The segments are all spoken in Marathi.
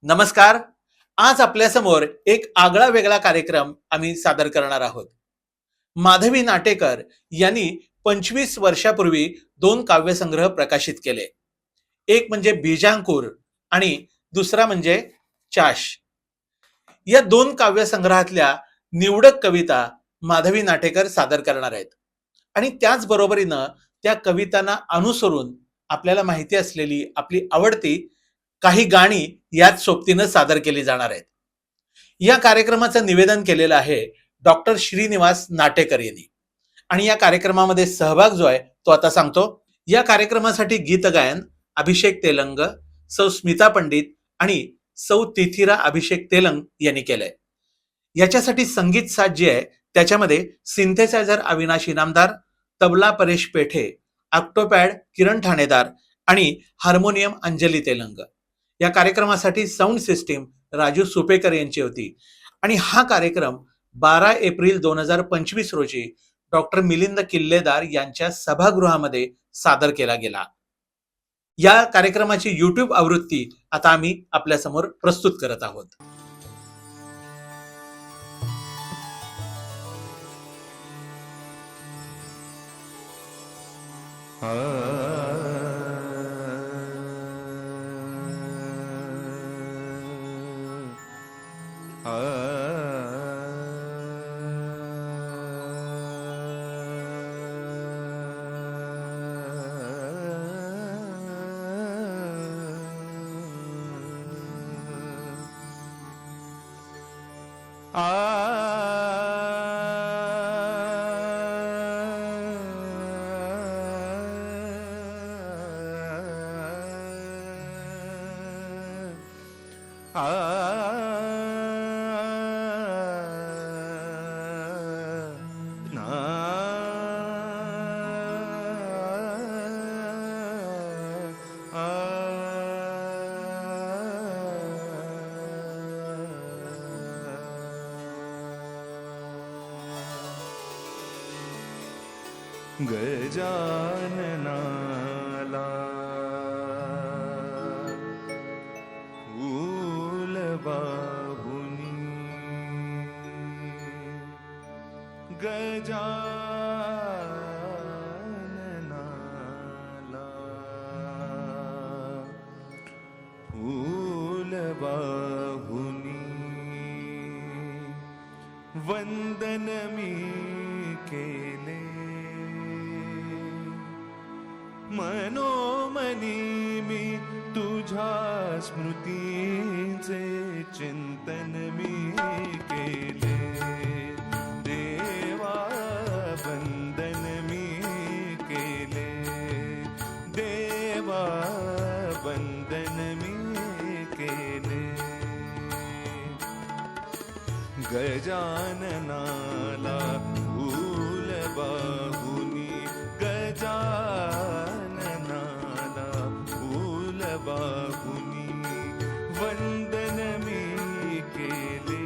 नमस्कार. आज आपल्यासमोर एक आगळा वेगळा कार्यक्रम आम्ही सादर करणार आहोत. माधवी नाटेकर यांनी 25 वर्षापूर्वी दोन काव्यसंग्रह प्रकाशित केले. एक म्हणजे बीजांकुर आणि दुसरा म्हणजे चाश. या दोन काव्यसंग्रहातल्या निवडक कविता माधवी नाटेकर सादर करणार आहेत. आणि त्याच बरोबरीनं त्या कवितांना अनुसरून आपल्याला माहिती असलेली आपली आवडती काही गाणी याच सोबतीनं सादर केली जाणार आहेत. या कार्यक्रमाचं निवेदन केलेलं आहे डॉक्टर श्रीनिवास नाटेकर यांनी. आणि या कार्यक्रमामध्ये सहभाग जो आहे तो आता सांगतो. या कार्यक्रमासाठी गीत गायन अभिषेक तेलंग, सौ स्मिता पंडित आणि सौ तिथिरा अभिषेक तेलंग यांनी केलंय. याच्यासाठी संगीत साथ जी आहे त्याच्यामध्ये सिंथेसायझर अविनाश इनामदार, तबला परेश पेठे, ऑक्टोपॅड किरण ठाणेदार आणि हार्मोनियम अंजली तेलंग. या कार्यक्रमासाठी साऊंड सिस्टीम राजू सुपेकर यांची होती. आणि हा कार्यक्रम 12 एप्रिल 2025 रोजी डॉक्टर मिलिंद किल्लेदार यांच्या सभागृहामध्ये सादर केला गेला. या कार्यक्रमाची युट्यूब आवृत्ती आता आम्ही आपल्यासमोर प्रस्तुत करत आहोत. गजाननाला फूल बाहुनी गजाननाला फूल बाहुनी वंदन मी केले मनोमनी मी तुझ्या स्मृतीचे चिंतन मी केले देवा वंदन मी केले देवा वंदन मी केले गजाननाला फूल बाहुनी गजाननाला फूल बाहुनी वंदन मी केले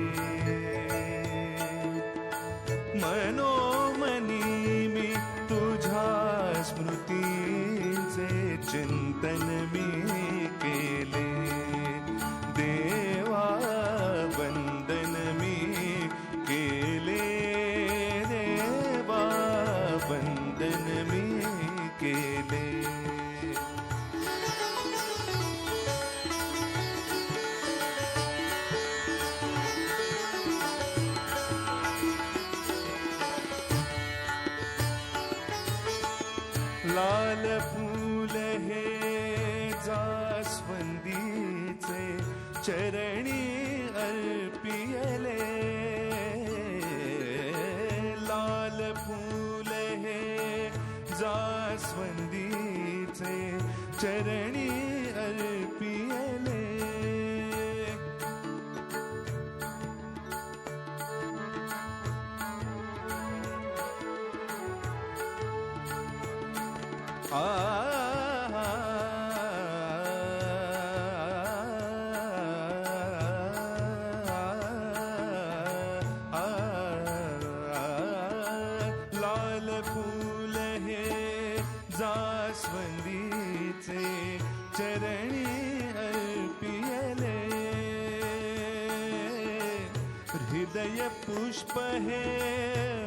मनोमनी मी तुझ्या स्मृतीचे चिंतन मी केले देवा वंदन मी केले देवा वंदन मी केले लाल फूल हे जास्वंदीचे चरणी अर्पियले लाल फूल हे जास्वंदीचे चरणी अर्पियले लाल फूल हे जास्वंदीचे चरणी अर्पियले हृदय पुष्प हे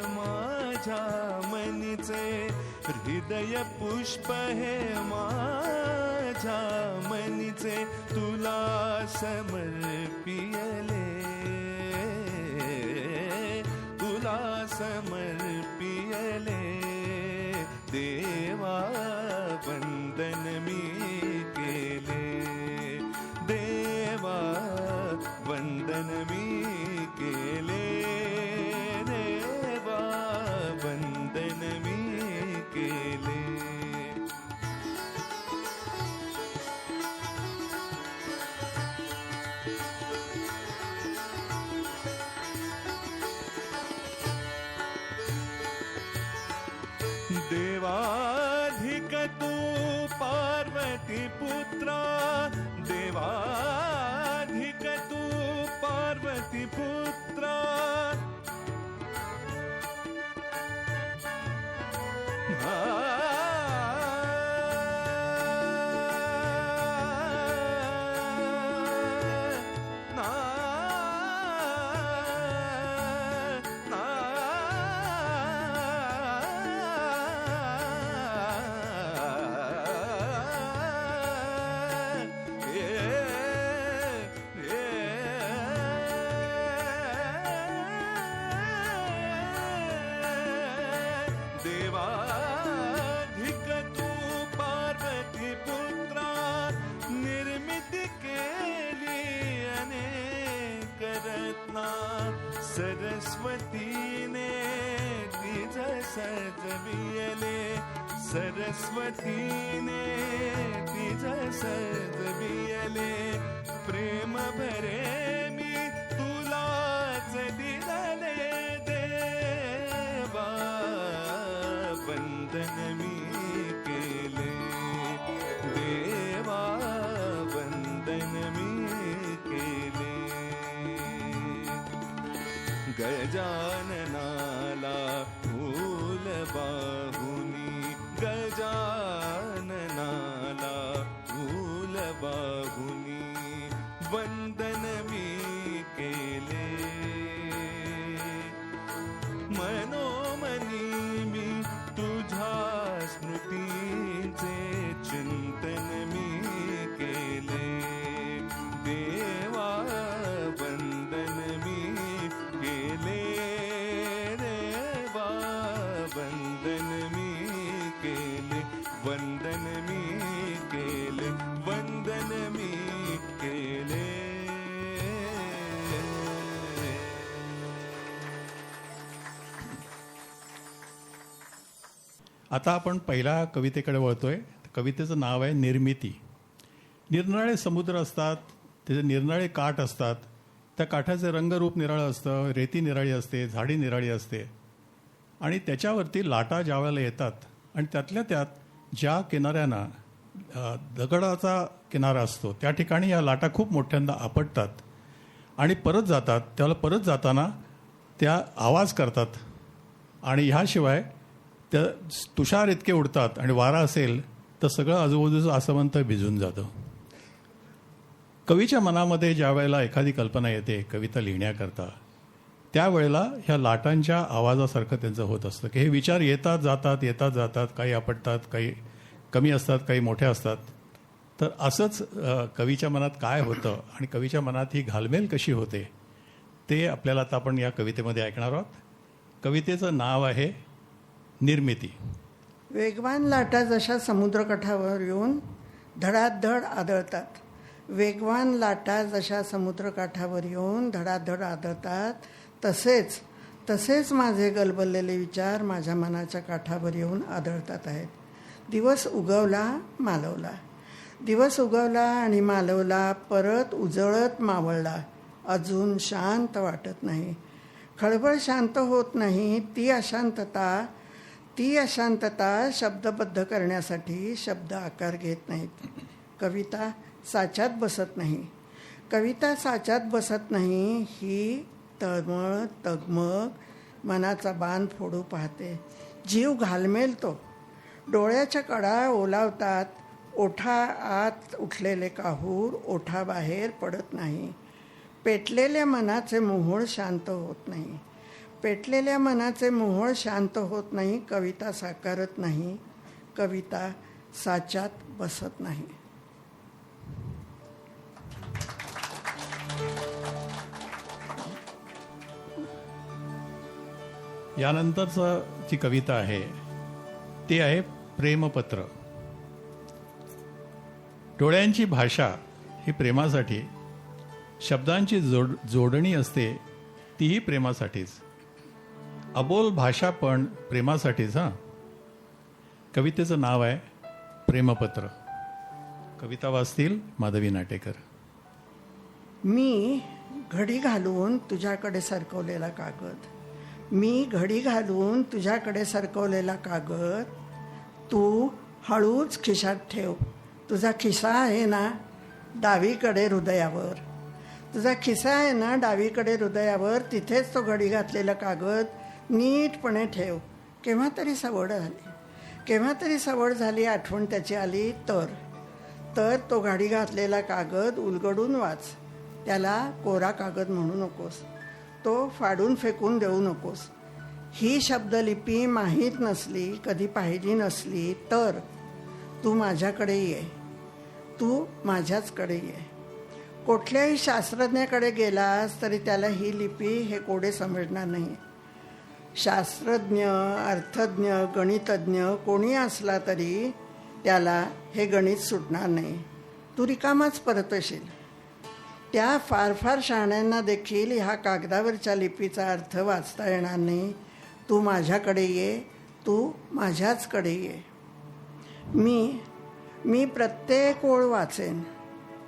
माझ्या मनीचे, हृदय पुष्प हे माझ्या मनीचे, तुला समर्पियले, तुला समर्पियले देवा, वंदन मी केले देवा, वंदन मी केले देवा, वंदन मी केले. देवाधिक तू पार्वती पुत्रा, देवाधिक तू पार्वती पुत्रा, देवाधिक तू पार्वती पुत्रा, निर्मिती केली अनेक रत्ना, सरस्वतीने तिज सजवियले, सरस्वतीने तिज सजवियले, प्रेम भरे मी तुलाच दिले देवा, वंदन मी केले देवा, वंदन मी केले. गजाननाला फूल बाहुनी, गजाननाला फूल बाहुनी, वंदन मी केले. मनोमनी मी तुझ्या स्मृतीचे चिंतन मी केले देवा, वंदन मी केले देवा, वंदन मी केले, वंदन मी केले, वंदन मी केले. आता आपण पहिल्या कवितेकडे वळतोय. कवितेचं नाव आहे निर्मिती. निरनिराळे समुद्र असतात, त्याचे निरनिराळे काठ असतात. त्या काठाचे रंगरूप निराळं असतं, रेती निराळी असते, झाडी निराळी असते आणि त्याच्यावरती लाटा ज्या वेळेला येतात आणि त्यातल्या त्यात ज्या किनाऱ्यांना दगडाचा किनारा असतो त्या ठिकाणी या लाटा खूप मोठ्यांदा आपटतात आणि परत जातात. त्याला परत जाताना त्या आवाज करतात आणि ह्याशिवाय त्या तुषार इतके उडतात आणि वारा असेल तर सगळं आजूबाजूचं आसमंत भिजून जातं. कवीच्या मनामध्ये ज्या वेळेला एखादी कल्पना येते कविता लिहिण्याकरता, त्यावेळेला ह्या लाटांच्या आवाजासारखं त्यांचं होत असतं की हे विचार येतात जातात येतात जातात, काही आपटतात, काही कमी असतात, काही मोठे असतात. तर असंच कवीच्या मनात काय होतं आणि कवीच्या मनात ही घालमेल कशी होते ते आपल्याला आता आपण या कवितेमध्ये ऐकणार आहोत. कवितेचं नाव आहे निर्मिती. वेगवान लाटा जशा समुद्रकाठावर येऊन धडाधड आदळतात, वेगवान लाटा जशा समुद्रकाठावर येऊन धडाधड आदळतात, तसेच माझे गलबललेले विचार माझ्या मनाच्या काठावर येऊन आदळतात आहेत. दिवस उगवला मालवला, दिवस उगवला आणि मालवला, परत उजळत मावळला. अजून शांत वाटत नाही, खळबळ शांत होत नाही. ती अशांतता शब्दबद्ध करण्यासाठी शब्द आकार घेत नाहीत. कविता साच्यात बसत नाही, कविता साच्यात बसत नाही. ही तळमळ तगमग मनाचा बांध फोडू पाहते. जीव घालमेलतो, डोळ्याच्या कडा ओलावतात. ओठा आत उठलेले काहूर ओठाबाहेर पडत नाही. पेटलेल्या मनाचे मोहोळ शांत होत नाही. पेटलेल्या मनाचे मोहोळ शांत होत नाही. कविता साकारत नाही. कविता साच्यात बसत नाही. यानंतरचं जी कविता आहे ती आहे प्रेमपत्र. डोळ्यांची भाषा ही प्रेमासाठी, शब्दांची जोडणी असते तीही प्रेमासाठीच. अबोल भाषा पण प्रेमासाठीच. कवितेचं नाव आहे प्रेमपत्र. कविता वाचतील माधवी नाटेकर. मी घडी घालून तुझ्याकडे सरकवलेला कागद. मी घडी घालून तुझ्याकडे सरकवलेला कागद तू हळूच खिशात ठेव. तुझा खिसा आहे ना डावीकडे हृदयावर. तुझा खिसा आहे ना डावीकडे हृदयावर. तिथेच तो घडी घातलेला कागद नीटपणे ठेव. केव्हा तरी सवड झाली, केव्हा तरी सवड झाली, आठवण त्याची आली तर तो घडी घातलेला कागद उलगडून वाच. त्याला कोरा कागद म्हणू नकोस. तो फाडून फेकून देऊ नकोस. ही शब्दलिपी माहीत नसली, कधी पाहिली नसली तर तू माझ्याकडे ये. तू माझ्याचकडे ये. कुठल्याही शास्त्रज्ञाकडे गेलास तरी त्याला ही लिपी, हे कोडे समजणार नाही. शास्त्रज्ञ, अर्थज्ञ, गणितज्ञ कोणी असला तरी त्याला हे गणित सुटणार नाही. तू रिकामाच परत येशील. त्या फार फार शहाण्यांना देखील ह्या कागदावरच्या लिपीचा अर्थ वाचता येणार नाही. तू माझ्याकडे ये. तू माझ्याचकडे ये. मी प्रत्येक ओळ वाचेन.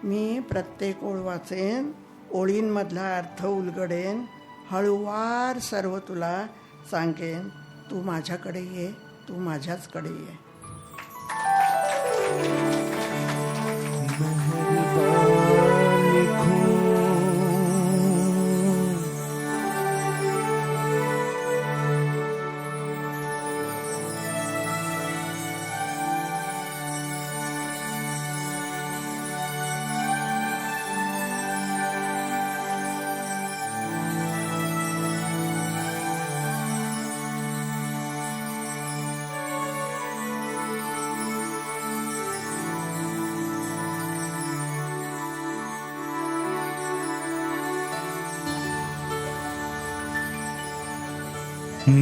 मी प्रत्येक ओळ वाचेन. ओळींमधला अर्थ उलगडेन. हळूवार सर्व तुला सांगेन. तू माझ्याकडे ये. तू माझ्याचकडे ये.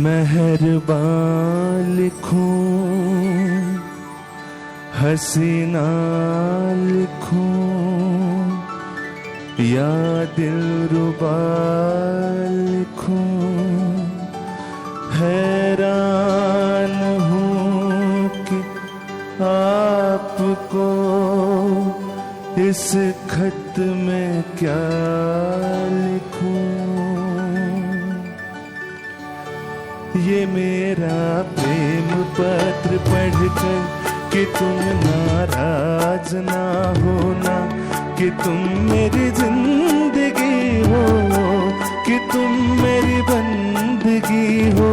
मेहरबान लिखूं, हसीना लिखूं, या दिलरुबा लिखूं. हैरान हूँ कि आपको इस खत में क्या लिखूं. ये मेरा प्रेम पत्र पढ़कर कि तुम नाराज ना होना, कि तुम मेरी जिंदगी हो, कि तुम मेरी बंदगी हो.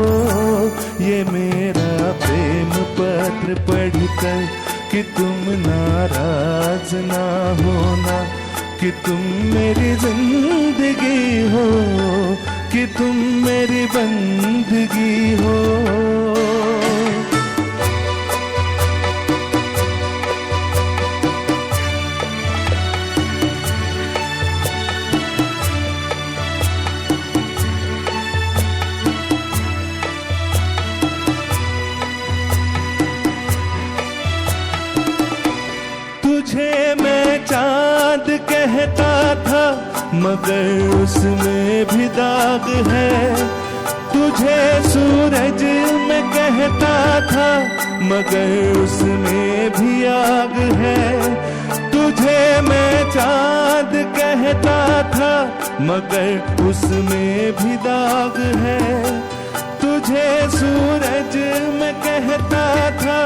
ये मेरा प्रेम पत्र पढ़कर कि तुम नाराज ना होना, कि तुम मेरी जिंदगी हो, कि तुम मेरी बंदगी हो. तुझे मैं चाँद कहता था मगर उसमें भी दाग है. तुझे सूरज मैं कहता था मगर उसमें भी आग है. तुझे मैं चाँद कहता था मगर उसमें भी दाग है. तुझे सूरज मैं कहता था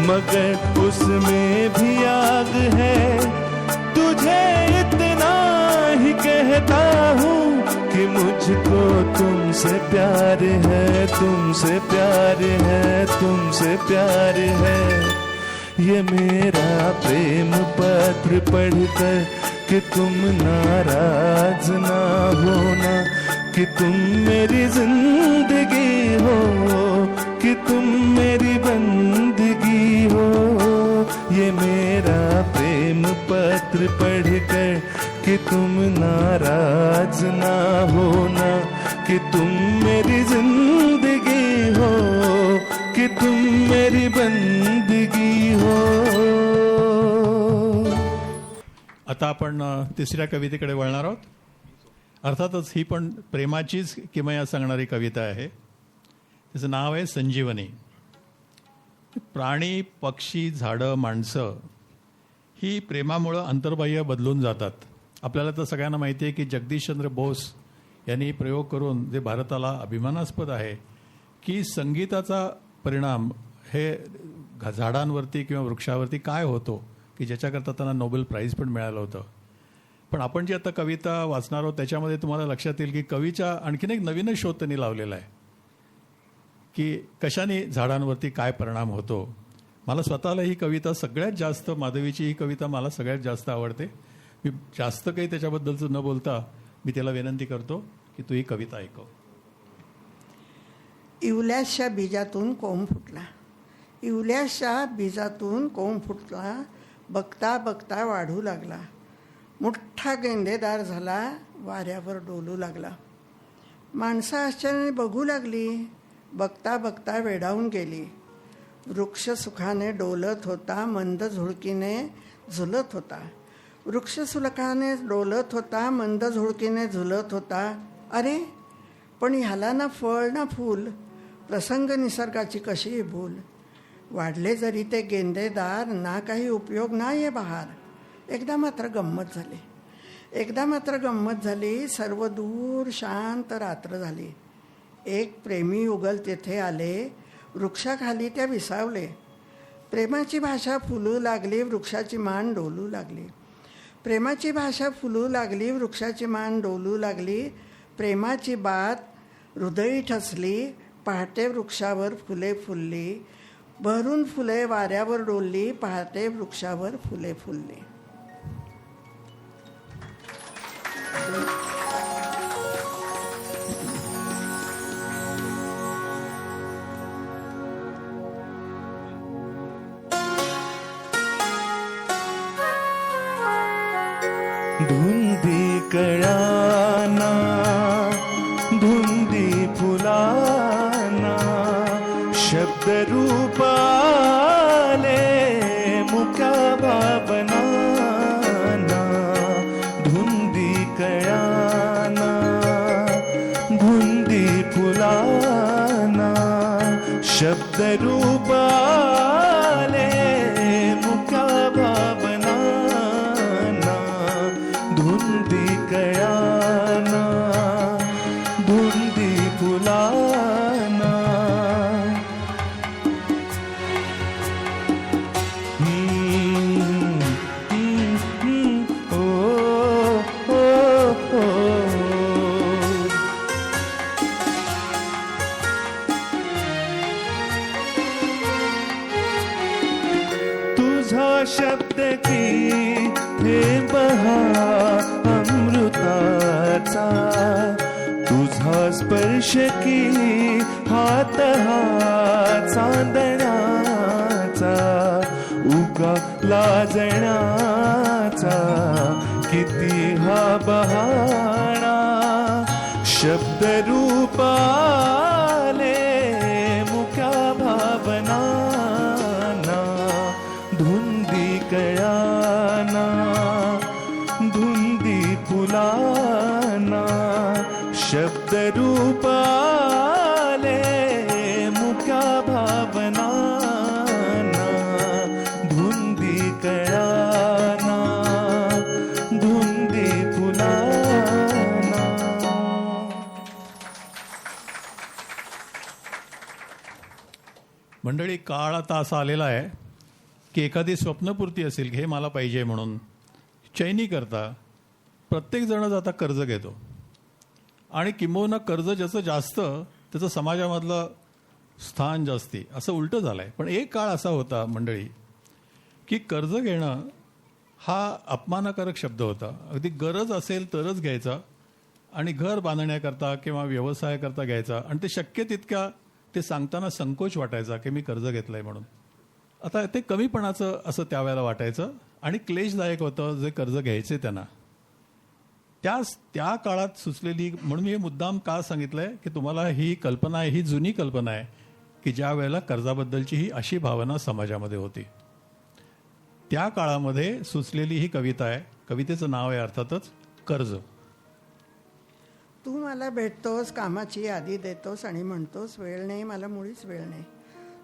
मगर उसमें भी आग है. तुझे इतना ही कहता हूँ कि मुझको तुमसे प्यार है, तुमसे प्यार है, तुमसे प्यार है. ये मेरा प्रेम पत्र पढ़कर कि तुम नाराज नाराज ना होना कि तुम मेरी जिंदगी हो, कि तुम मेरी बंदगी हो। ये मेरा प्रेम पत्र पढ़कर कि तुम नाराज ना होना कि तुम मेरी जिंदगी हो, कि तुम मेरी बंदगी हो। आता आपण तिसऱ्या कवितेकडे वळणार आहोत. अर्थातच ही पण प्रेमाचीच किमया सांगणारी कविता आहे. तिचं नाव आहे संजीवनी. प्राणी, पक्षी, झाडं, माणसं ही प्रेमामुळं अंतर्बाह्य बदलून जातात. आपल्याला तर सगळ्यांना माहिती आहे की जगदीशचंद्र बोस यांनी प्रयोग करून जे भारताला अभिमानास्पद आहे की संगीताचा परिणाम हे झाडांवरती किंवा वृक्षावरती काय होतो की ज्याच्याकरता त्यांना नोबेल प्राईज पण मिळालं होतं. पण आपण जी आता कविता वाचणार आहोत त्याच्यामध्ये तुम्हाला लक्षात येईल की कवीच्या आणखीन एक नवीनच शोध त्यांनी लावलेला आहे की कशाने झाडांवरती काय परिणाम होतो. मला स्वतःला ही कविता सगळ्यात जास्त, माधवीची ही कविता मला सगळ्यात जास्त आवडते. मी जास्त काही त्याच्याबद्दलचं न बोलता मी त्याला विनंती करतो की तू ही कविता ऐकव. इवल्याशच्या बीजातून कोंब फुटला. इवल्याशच्या बीजातून कोंब फुटला, बघता बघता वाढू लागला. मोठा गेंदेदार झाला, वाऱ्यावर डोलू लागला. माणसं आश्चर्याने बघू लागली, बघता बघता वेडावून गेली. वृक्ष सुखाने डोलत होता, मंद झुळकीने झुलत होता. वृक्ष सुखाने डोलत होता, मंद झुळकीने झुलत होता. अरे पण ह्याला ना फळ ना फूल, प्रसंग निसर्गाची कशी भूल. वाढले जरी ते गेंदेदार, ना काही उपयोग ना ये बहार. एकदा मात्र गंमत झाली, एकदा मात्र गंमत झाली. सर्व दूर शांत रात्र झाली. एक प्रेमी युगल तेथे आले, वृक्षाखाली त्या विसावले. प्रेमाची भाषा फुलू लागली, वृक्षाची मान डोलू लागली. प्रेमाची भाषा फुलू लागली, वृक्षाची मान डोलू लागली. प्रेमाची बात हृदयी ठसली, पहाटे वृक्षावर फुले फुलली. भरून फुले वाऱ्यावर डोलली, पहाटे वृक्षावर फुले फुलली. धुंदी कळाना, धुंदी फुलाना, शब्द रूपाले मुक्या भावनाना. धुंदी कळाना, धुंदी फुलाना, शब्द रूपाले मुक्या भावनाना. धुंदी कळाना, धुंदी फुलाना. ओ ओ ओ. तुझा शब्द की हे बहार अमृताचा, तुझा स्पर्श की हात हा चांदण्याचा. उगा लाजण्याचा किती हा बहाणा. शब्द रूपाले मुक्या भावनाना. धुंदी कळाना, धुंदी फुलाना, शब्द रूपाले मुक्या भावनाना. धुंदी कळाना, धुंदी फुलाना. मंडळी, काळ आता असा आलेला आहे की एखादी स्वप्नपूर्ती असेल हे मला पाहिजे म्हणून चैनी करता प्रत्येक जणच आता कर्ज घेतो. आणि किंबहुना कर्ज ज्याचं जास्त त्याचं समाजामधलं स्थान जास्ती, असं उलटं झालं आहे. पण एक काळ असा होता मंडळी की कर्ज घेणं हा अपमानकारक शब्द होता. अगदी गरज असेल तरच घ्यायचा आणि घर बांधण्याकरता किंवा व्यवसायाकरता घ्यायचा आणि ते शक्य तितक्या ते सांगताना संकोच वाटायचा की मी कर्ज घेतलंय म्हणून. आता ते कमीपणाचं असं त्यावेळेला वाटायचं आणि क्लेशदायक होतं जे कर्ज घ्यायचे त्यांना. त्या काळात सुचलेली, म्हणून मी हे मुद्दाम का सांगितलंय की तुम्हाला ही कल्पना आहे, ही जुनी कल्पना आहे की ज्या वेळेला कर्जाबद्दलची ही अशी भावना समाजामध्ये होती. त्या काळामध्ये सुचलेली ही कविता आहे. कवितेचं नाव आहे अर्थातच कर्ज. तू मला भेटतोस, कामाची यादी देतोस आणि म्हणतोस वेळ नाही, मला मुळीच वेळ नाही.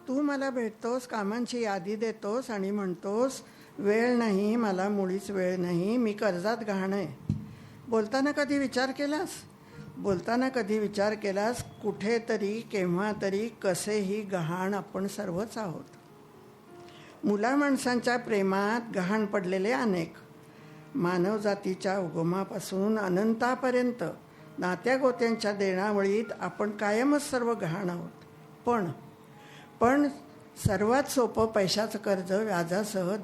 तू मला भेटतोस, कामांची यादी देतोस आणि म्हणतोस वेळ नाही, मला मुळीच वेळ नाही, मी कर्जात गहाण आहे. बोलताना कधी विचार केलास कुठेतरी केव्हा तरी कसेही गहाण आपण सर्वच आहोत. मुला माणसांच्या प्रेमात गहाण पडलेले अनेक, मानवजातीच्या उगमापासून अनंतापर्यंत नात्या गोत्यांच्या देणावळीत आपण कायमच सर्व गहाण आहोत. पण सर्वात सोपं पैशाचं कर्ज व्याजासह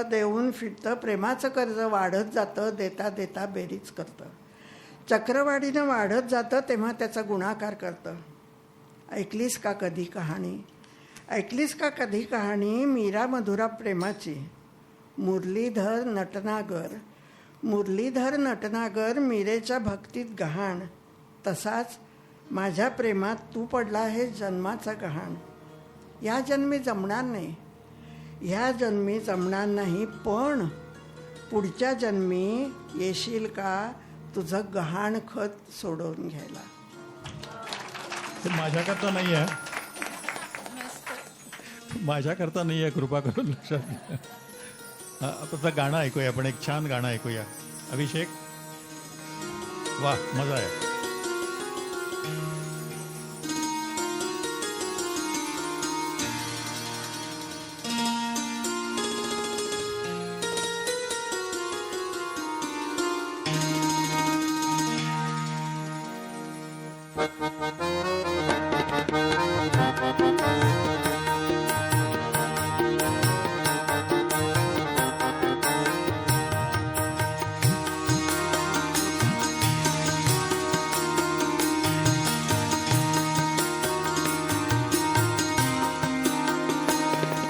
देऊन फिटतं. प्रेमाचं कर्ज वाढत जातं, देता देता बेरीज करतं. चक्रवाढीनं वाढत जातं तेव्हा त्याचा गुणाकार करतं. ऐकलीस का कधी कहाणी मीरा मधुरा प्रेमाची? मुरलीधर नटनागर मीरेच्या भक्तीत गहाण. तसाच माझ्या प्रेमात तू पडला आहे जन्माचा गहाण. ह्या जन्मी जमणार नाही, पण पुढच्या जन्मी येशील का तुझं गहाण खत सोडवून घ्यायला? माझ्याकरता नाही आहे, माझ्याकरता नाही आहे, कृपा करून लक्षात घ्या. आता गाणं ऐकूया आपण, एक छान गाणं ऐकूया. अभिषेक, वा, मजा आहे.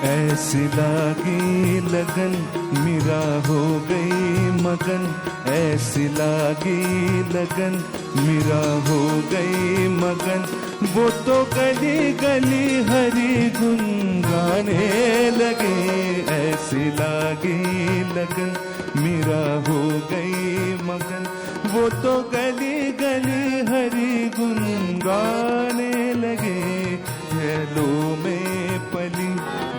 ऐसी लागी लगन मेरा हो गई मगन, ऐसी लागी लगन मेरा हो गई मगन. वो तो गली गली हरी गुन गाने लगे. ऐसी लागी लगन मेरा हो गई मगन, वो तो गली गली हरी गुन गाने लगे. हेलो में पली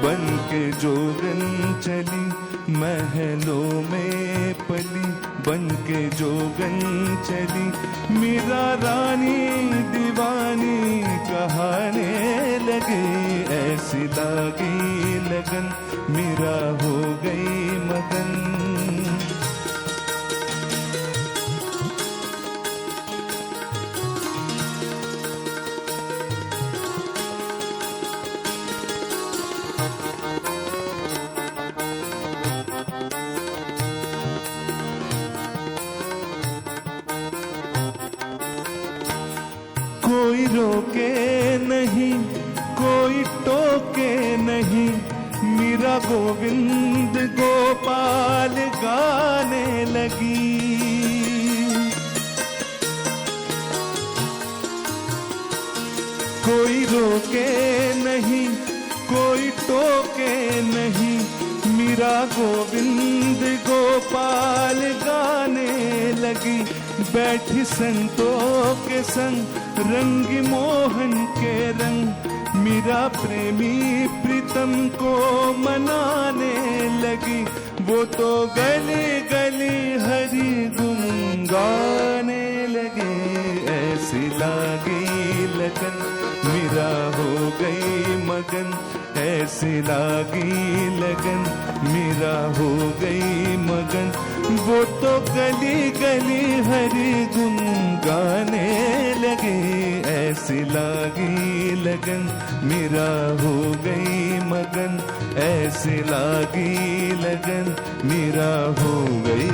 बन के जोगन चली, महलों में पली बन के जोगन चली. मीरा रानी दीवानी कहाने लगे. ऐसी लागी लगन मीरा हो गई मगन. कोई रोके नहीं, कोई टोके नहीं, मीरा गोविंद गोपाल गाने लगी. कोई रोके नहीं, कोई टोके नहीं, मीरा गोविंद गोपाल गाने लगी. बैठी संतों के संग रंगी मोहन के रंग, मीरा प्रेमी प्रीतम को मनाने लगी. वो तो गली गली हरी गुन गाने लगे. ऐसी लागी लगन मीरा हो गई मगन, ऐसी लागी लगन मीरा हो गई मगन. वो तो गली गली हरी गुन गाने लगे. ऐसी लागी लगन मीरा हो गई मगन, ऐसे लागी लगन मीरा हो गई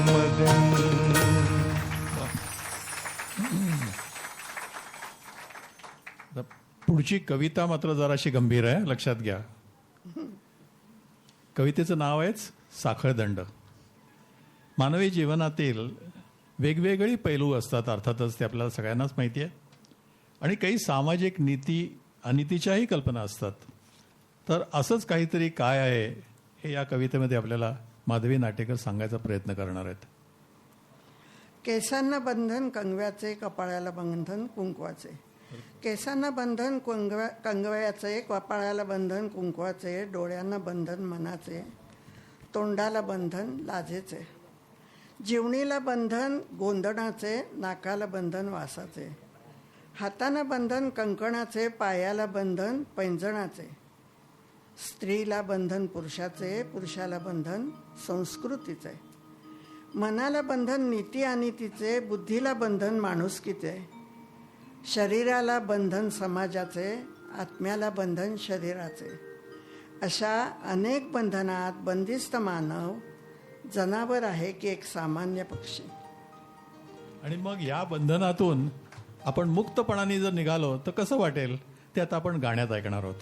मगन. पुढची कविता मात्र जराशी गंभीर आहे, लक्षात घ्या. कवितेचं नाव आहेच साखळदंड. मानवी जीवनातील वेगवेगळी पैलू असतात, अर्थातच ते आपल्याला सगळ्यांनाच माहिती आहे. आणि काही सामाजिक नीती अनितीच्याही कल्पना असतात. तर असंच काहीतरी काय आहे हे या कवितेमध्ये आपल्याला माधवी नाटेकर सांगायचा प्रयत्न करणार आहेत. केसांना बंधन कंगव्याचे, कपाळाला बंधन कुंकवाचे. केसांना बंधन कंगव्याचे, कपाळाला बंधन कुंकवाचे, डोळ्यांना बंधन मनाचे, तोंडाला बंधन लाजेचे, जीवणीला बंधन गोंधणाचे, नाकाला बंधन वासाचे, हाताला बंधन कंकणाचे, पायाला बंधन पैंजणाचे, स्त्रीला बंधन पुरुषाचे, पुरुषाला बंधन संस्कृतीचे, मनाला बंधन नीती अनितीचे, बुद्धीला बंधन माणुसकीचे, शरीराला बंधन समाजाचे, आत्म्याला बंधन शरीराचे. अशा अनेक बंधनात बंदिस्त मानव जनावर आहे की एक सामान्य पक्षी. आणि मग या बंधनातून आपण मुक्तपणाने जर निघालो तर कसं वाटेल ते आता आपण गाण्यात ऐकणार आहोत.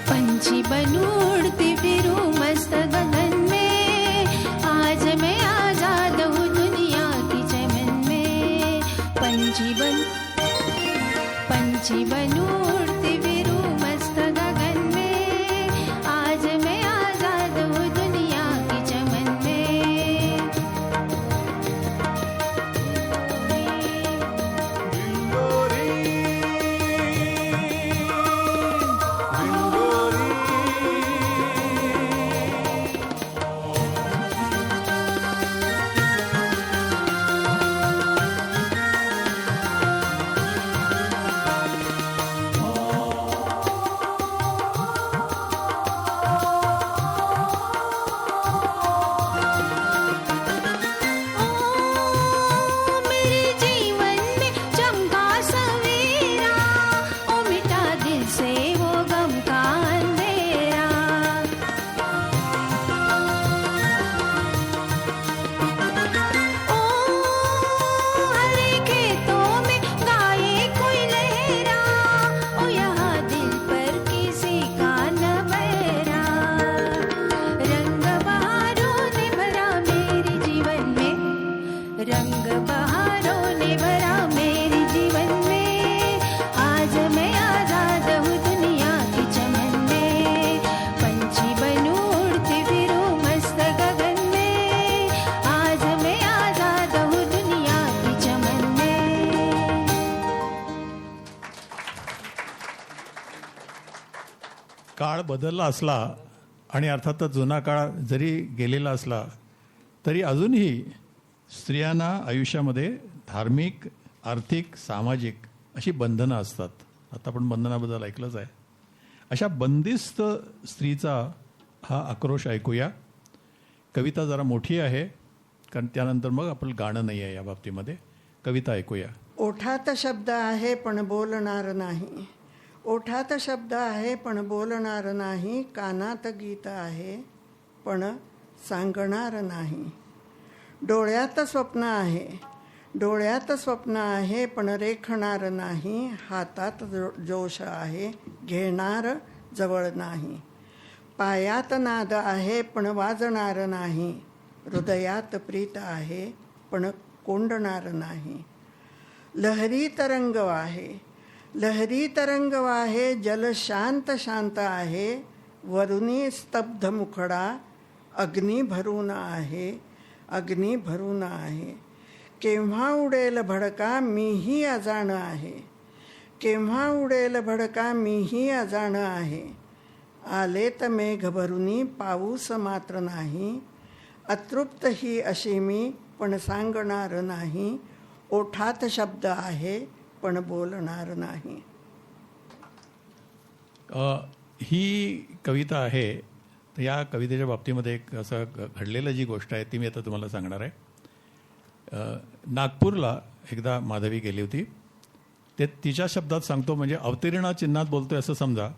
पंछी बनूं उड़ती फिरूं मस्त गगन में, आज मैं आजाद हूँ दुनिया की चमन में. पंछी बनूं उड़ती फिरूं मस्त गगन में, आज मैं आजाद हूँ दुनिया की चमन में. मेरे जीवन में चमका सवेरा, ओ मिटा दिल से वो गम का अंधेरा. ओ हरे खेतों में गाए कोई लहरा, ओ यहाँ दिल पर किसी का न बहरा. रंग बहारों ने भरा मेरे जीवन में, रंग बहारों ने भरा मेरे जीवन में, आज मैं आजाद हूँ दुनिया की चमन में. पंछी बनूं उड़ती फिरूं मस्त गगन में, आज मैं आजाद हूँ दुनिया की चमन में. काळ बदलला असला आणि अर्थातच जुना काळ जरी गेलेला असला तरी अजूनही स्त्रियांना आयुष्यामध्ये धार्मिक, आर्थिक, सामाजिक अशी बंधनं असतात. आता आपण बंधनाबद्दल ऐकलंच आहे. अशा बंदिस्त स्त्रीचा हा आक्रोश ऐकूया. कविता जरा मोठी आहे कारण त्यानंतर मग आपलं गाणं नाही आहे या बाबतीमध्ये. कविता ऐकूया. ओठात शब्द आहे पण बोलणार नाही, ओठात शब्द आहे पण बोलणार नाही, कानात गीत आहे पण सांगणार नाही. डोळ्यात स्वप्न आहे, डोळ्यात स्वप्न आहे पण रेखणार नाही, हातात जोश आहे घेणार जवळ नाही. पायात नाद आहे पण वाजणार नाही, हृदयात प्रीत आहे पण कोंडणार नाही. लहरी तरंग आहे, लहरी तरंग वाहे, जल शांत शांत आहे, वरुणी स्तब्ध मुखडा अग्नी भरून आहे, अग्नी भरून आहे. केव्हा उडेल भडका मीही अजाण आहे, केव्हा उडेल भडका मीही अजाण आहे. आलेत मेघ भरुनी पाऊस मात्र नाही, अतृप्त ही अशी मी पण सांगणार नाही. ओठात शब्द आहे आपण बोलणार नाही. ही कविता आहे. तर या कवितेच्या बाबतीमध्ये एक असं घडलेलं जी गोष्ट आहे ती मी आता तुम्हाला सांगणार आहे. नागपूरला एकदा माधवी गेली होती. ते तिच्या शब्दात सांगतो, म्हणजे अवतीर्ण चिन्हात बोलतोय असं समजा.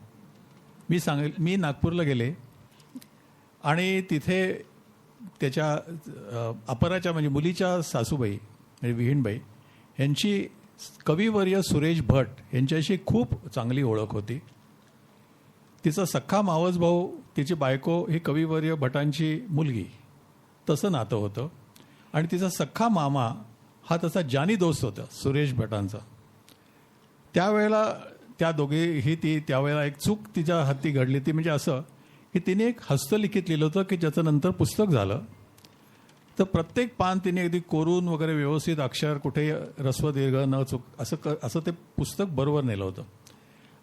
मी नागपूरला गेले आणि तिथे त्याच्या अपराच्या म्हणजे मुलीच्या सासूबाई म्हणजे विहीणबाई यांची कविवर्य सुरेश भट यांच्याशी खूप चांगली ओळख होती. तिचा सख्खा मावस भाऊ, तिची बायको ही कविवर्य भटांची मुलगी, तसं नातं होतं. आणि तिचा सख्खा मामा हा तसा जानी दोस्त होता सुरेश भटांचा. त्यावेळेला त्या दोघेही त्यावेळेला एक चूक तिच्या हाती घडली ती म्हणजे असं की तिने एक हस्तलिखित लिहिलं होतं की ज्याचं नंतर पुस्तक झालं. तर प्रत्येक पान तिने अगदी कोरून वगैरे व्यवस्थित अक्षर कुठे ऱ्हस्व दीर्घ न चूक असं ते पुस्तक बरोबर नेलं होतं.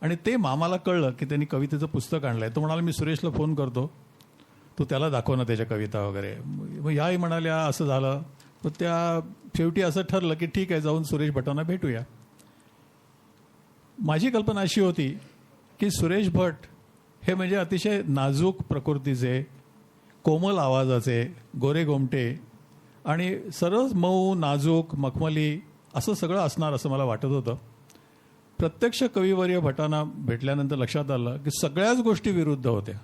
आणि ते मामाला कळलं की त्यांनी कवितेचं पुस्तक आणलंय. तो म्हणाला मी सुरेशला फोन करतो, तू त्याला दाखव ना त्याच्या कविता वगैरे. मग ह्याही म्हणाल्या असं झालं. तर त्या शेवटी असं ठरलं की ठीक आहे, जाऊन सुरेश भटांना भेटूया. माझी कल्पना अशी होती की सुरेश भट हे म्हणजे अतिशय नाजूक प्रकृतीचे, कोमल आवाजाचे, गोरे गोमटे आणि सरळ मऊ नाजूक मखमली असं सगळं असणार असं मला वाटत होतं. प्रत्यक्ष कविवर्य भटांना भेटल्यानंतर लक्षात आलं की सगळ्याच गोष्टी विरुद्ध होत्या.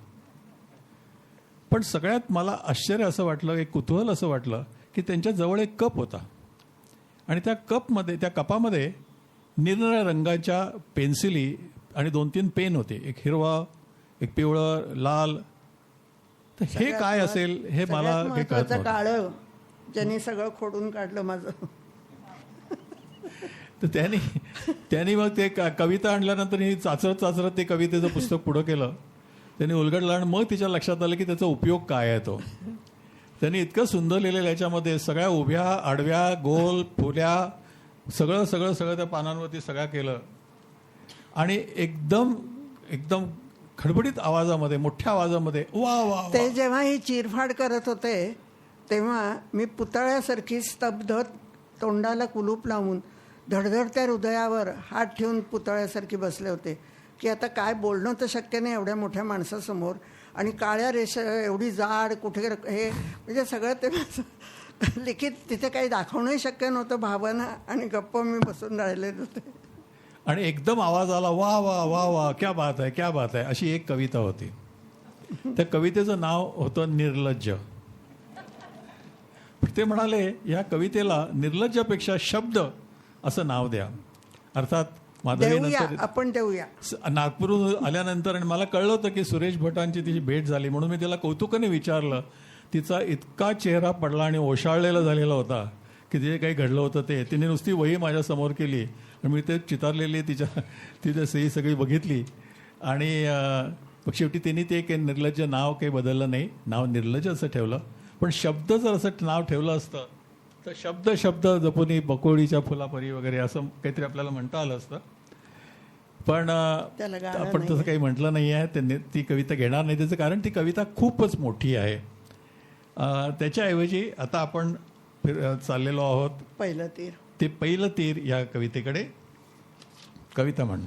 पण सगळ्यात मला आश्चर्य असं वाटलं, एक कुतूहल असं वाटलं की त्यांच्या जवळ एक कप होता आणि त्या कपामध्ये निरनिराळ्या रंगाच्या पेन्सिली आणि 2-3 पेन होते. एक हिरवा, एक पिवळं, लाल. तर हे काय असेल हे मला हे कळत नव्हतं. काळं ज्यांनी सगळं खोडून काढलं माझं. तर त्यांनी मग ते कविता आणल्यानंतर ही चाचरत ते कवितेचं पुस्तक पुढं केलं. त्यांनी उलगडलं आणि मग तिच्या लक्षात आलं की त्याचा उपयोग काय आहे. तो त्यांनी इतकं सुंदर लिहिलेलं याच्यामध्ये सगळ्या उभ्या आडव्या गोल फुल्या सगळं त्या पानांवरती सगळं केलं. आणि एकदम खडबडीत आवाजामध्ये, मोठ्या आवाजामध्ये वा वा. ते जेव्हा ही चिरफाड करत होते तेव्हा मी पुतळ्यासारखी स्तब्ध, तोंडाला कुलूप लावून धडधडत्या हृदयावर हात ठेवून पुतळ्यासारखी बसले होते की आता काय बोलणं तर शक्य नाही एवढ्या मोठ्या माणसासमोर. आणि काळ्या रेषा एवढी जाड कुठे हे म्हणजे सगळं ते लिखित तिथे काही दाखवणंही शक्य नव्हतं भावना. आणि गप्प मी बसून राहिले होते. आणि एकदम आवाज आला वा वा वा वा, क्या बात आहे क्या बात आहे, अशी एक कविता होती. त्या कवितेचं नाव होतं निर्लज्ज. ते म्हणाले या कवितेला निर्लज्जापेक्षा शब्द असं नाव द्या. अर्थात आपण देऊया. नागपूरहून आल्यानंतर आणि मला कळलं होतं की सुरेश भटांची तिची भेट झाली म्हणून मी त्याला कौतुकाने विचारलं. तिचा इतका चेहरा पडला आणि ओशाळलेला झालेला होता की जे काही घडलं होतं ते. तिने नुसती वही माझ्यासमोर केली आणि मी ते चितारलेली तिच्या सही सगळी बघितली. आणि मग शेवटी तिने ते काही निर्लज्ज नाव काही बदललं नाही, नाव निर्लज्ज असं ठेवलं. पण शब्द जर असं नाव ठेवलं असतं तर शब्द जपून बकोळीच्या फुलापरी वगैरे असं काहीतरी आपल्याला म्हणता आलं असतं. पण आपण तसं काही म्हटलं नाही आहे. त्यांनी ती कविता घेणार नाही त्याचं कारण ती कविता खूपच मोठी आहे. त्याच्याऐवजी आता आपण चाललेलो आहोत पहिलं तीर या कवितेकडे. कविता म्हण.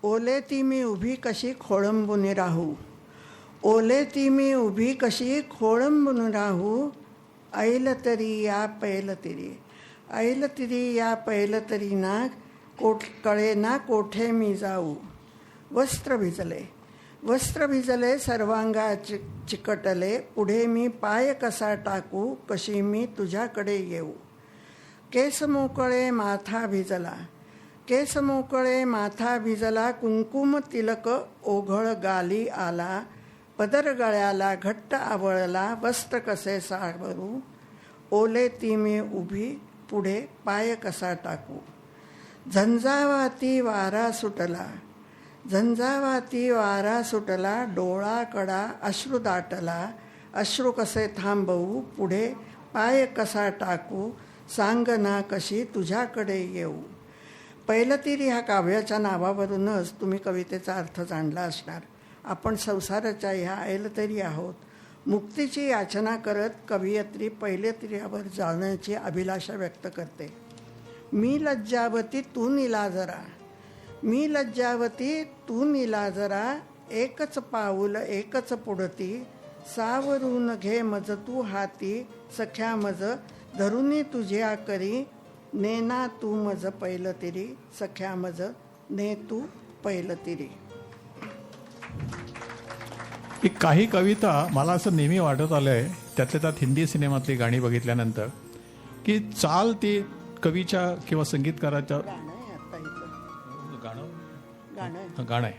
ओले ती मी उभी कशी खोळंबून राहू, ओले ती मी उभी कशी खोळंबून राहू, ऐल तरी या पैल तिरी, ऐल तिरी या पैल तरी ना कळे ना कोठे मी जाऊ. वस्त्र भिजले सर्वांगा चिकटले, पुढे मी पाय कसा टाकू, कशी मी तुझ्याकडे येऊ. केस मोकळे माथा भिजला, कुंकुम तिलक ओघळ गाली आला, पदर गळ्याला घट्ट आवळला, वस्त्र कसे सावरू, ओले ती मी उभी पुढे पाय कसा टाकू. झंझावाती वारा सुटला, डोळा कडा अश्रू दाटला, अश्रू कसे थांबवू, पुढे पाय कसा टाकू, सांग ना कशी तुझ्याकडे येऊ. पैलतीर ह्या काव्याच्या नावावरूनच तुम्ही कवितेचा अर्थ जाणला असणार. आपण संसाराच्या ह्या ऐलतरी आहोत. मुक्तीची याचना करत कवयित्री पैलतीरावर जाण्याची अभिलाषा व्यक्त करते. मी लज्जावती तू निला जरा, मी लज्जावती तू निला जरा, एकच पाऊल एकच पुढती, सावरून घे मज तू हाती, सख्या मज धरुनी तुझ्या करी, नेना तू मज पैल तिरी, सख्या मज ने तू पैल तिरी. एक काही कविता मला असं नेहमी वाटत आलंय, त्यातल्या त्यात हिंदी सिनेमातली गाणी बघितल्यानंतर, की चाल ती कवीच्या किंवा संगीतकाराच्या गाणं आहे आता इथं. गाणं आहे. गाणं आहे,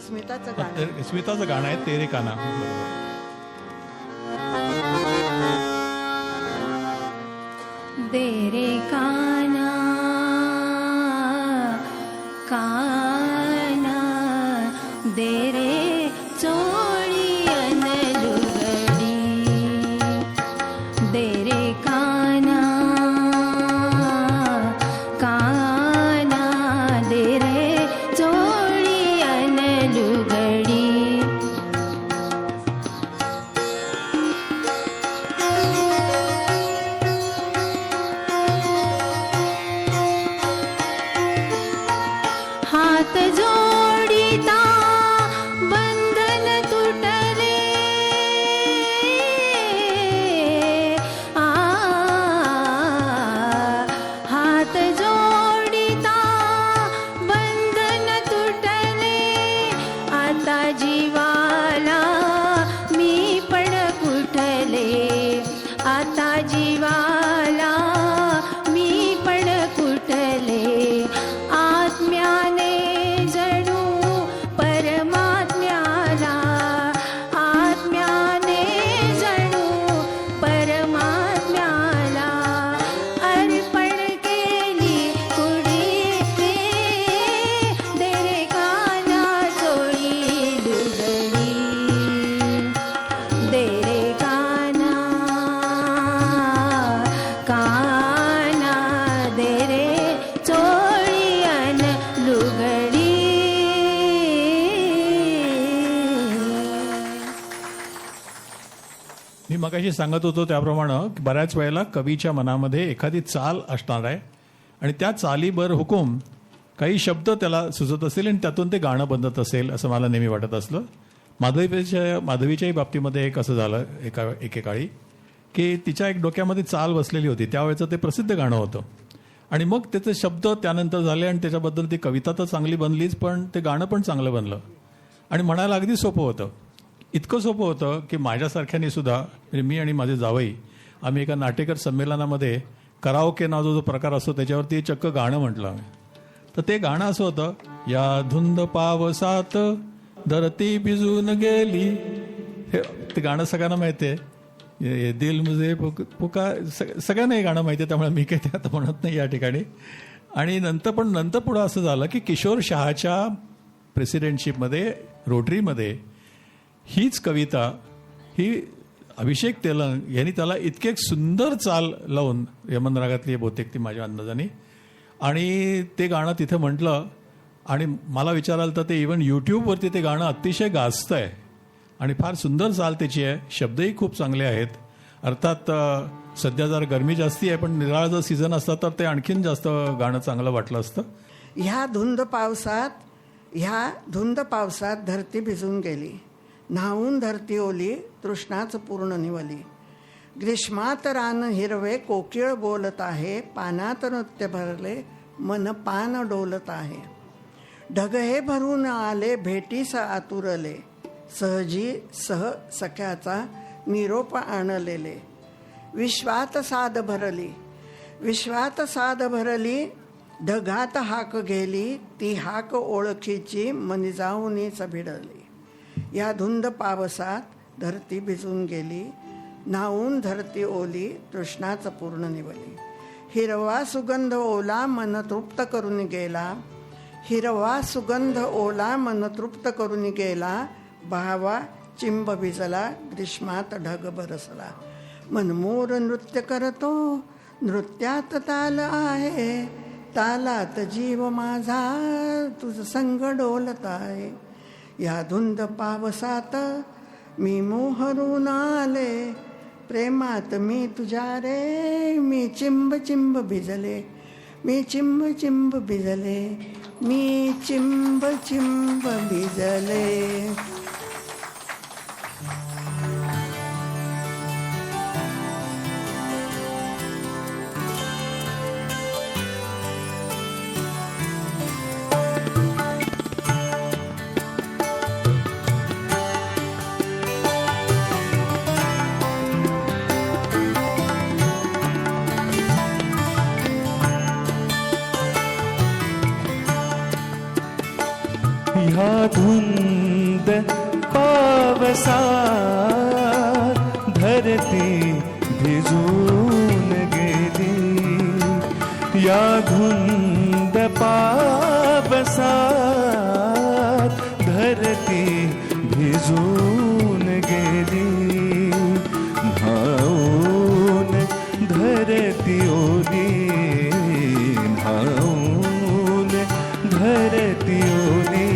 स्मिताचं गाणं आहे. स्मिताचं गाणं आहे तेरे काना. तेरे काना काना दे रे चोळी अन लुगडी, दे रे काना काना दे रे चोळी अन लुगडी. हात जोडिता बंधन तुटले, आ हात जोडिता बंधन तुटले, आता जीवाला मी पण कुठले, आता जीवाला मी पण कुठले, आत्म्याने जणू परमात्म्याला, आत्म्याने जणू परमात्म्याला अर्पण केली कुडी रे, दे रे काना चोळी लुगडी, दे रे काना काना दे रे चोळी अन लुगडी. मी मगाशी सांगत होतो त्याप्रमाणे बऱ्याच वेळेला कवीच्या मनामध्ये एखादी चाल असणार आहे आणि त्या चालीवर हुकूम काही शब्द त्याला सुचत असेल आणि त्यातून ते गाणं बनत असेल असं मला नेहमी वाटत असलं. माधवीच्याही बाबतीमध्ये एक असं झालं एकेकाळी, की तिच्या एक डोक्यामध्ये चाल बसलेली होती, त्यावेळेचं ते प्रसिद्ध गाणं होतं आणि मग त्याचे शब्द त्यानंतर झाले आणि त्याच्याबद्दल ती कविता तर चांगली बनलीच, पण ते गाणं पण चांगलं बनलं आणि म्हणायला अगदी सोपं होतं. इतकं सोपं होतं की माझ्यासारख्याने सुद्धा, म्हणजे मी आणि माझे जावई, आम्ही एका नाटेकर संमेलनामध्ये कराओके नावाचा जो प्रकार असतो त्याच्यावरती चक्क गाणं म्हटलं आम्ही. तर ते गाणं असं होतं, या धुंद पावसात धरती भिजून गेली. हे ते गाणं सगळ्यांना माहिती आहे, ये दिल मुझे पुकार, सगळ्यांना हे गाणं माहिती आहे, त्यामुळे मी काही ते आता म्हणत नाही या ठिकाणी. आणि नंतर पुढं असं झालं की किशोर शहाच्या प्रेसिडेंटशिपमध्ये रोटरीमध्ये हीच कविता, ही अभिषेक तेलंग यांनी त्याला इतके सुंदर चाल लावून, यमन रागातली बहुतेक ती माझ्या अंदाजाने, आणि ते गाणं तिथे म्हटलं आणि मला विचाराल तर ते इव्हन यूट्यूबवरती ते गाणं अतिशय गाजतं आहे आणि फार सुंदर चाल त्याची आहे, शब्दही खूप चांगले आहेत. अर्थात सध्या जर गरमी जास्ती आहे, पण निराळा जर सीझन असता तर ते आणखीन जास्त गाणं चांगलं वाटलं असतं. ह्या धुंद पावसात धरती भिजून गेली, न्हावून धरती ओली, तृष्णाच पूर्ण निवली. ग्रीष्मात रान हिरवे कोकिळ बोलत आहे, पानात नृत्य भरले मन पान डोलत आहे. ढग हे भरून आले भेटीस आतुरले, सहजी सख्याचा निरोप आणलेले. विश्वात साद भरली, ढगात हाक गेली, ती हाक ओळखीची मनी जाऊनीच भिडली. या धुंद पावसात धरती भिजून गेली, न्हावून धरती ओली, तृष्णाच पूर्ण निवली. हिरवा सुगंध ओला मन तृप्त करून गेला, हिरवा सुगंध ओला मन तृप्त करून गेला. भावा चिंब भिजला, ग्रीष्मात ढग बरसला. मनमोर नृत्य करतो, नृत्यात ताल आहे, तालात जीव माझा तुझ संग डोलत आहे. या धुंद पावसात मी मोहरून आले, प्रेमात मी तुझ्या रे, मी चिंब चिंब भिजले, मी चिंब चिंब भिजले, मी चिंब चिंब भिजले. ह्या धुंद पावसात धरती भिजून गेली, या धुंद पावसात धरती भिजून गेली, न्हाऊन धरती ओली, न्हाऊन धरती ओली,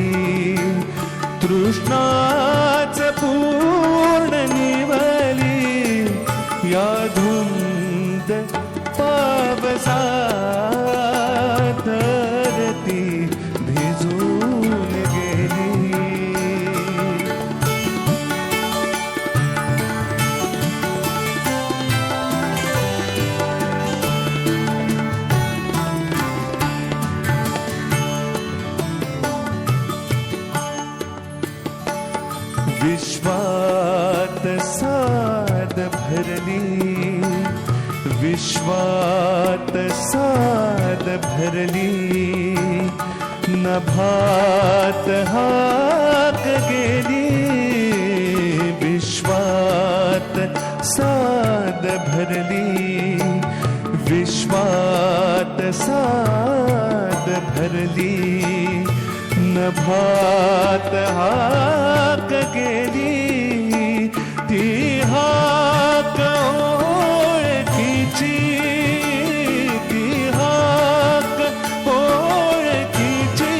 तृष्णाच पूर्ण निवली, या धुंद पावसात धरती भिजून गेली. विश्वात साद भरली, विश्वात साद भरली, नभात हाक गेली, विश्वात साद भरली, विश्वात साद भरली, नभात हाक गेली, ती हाक ओळखीची, ती हाक ओळखीची,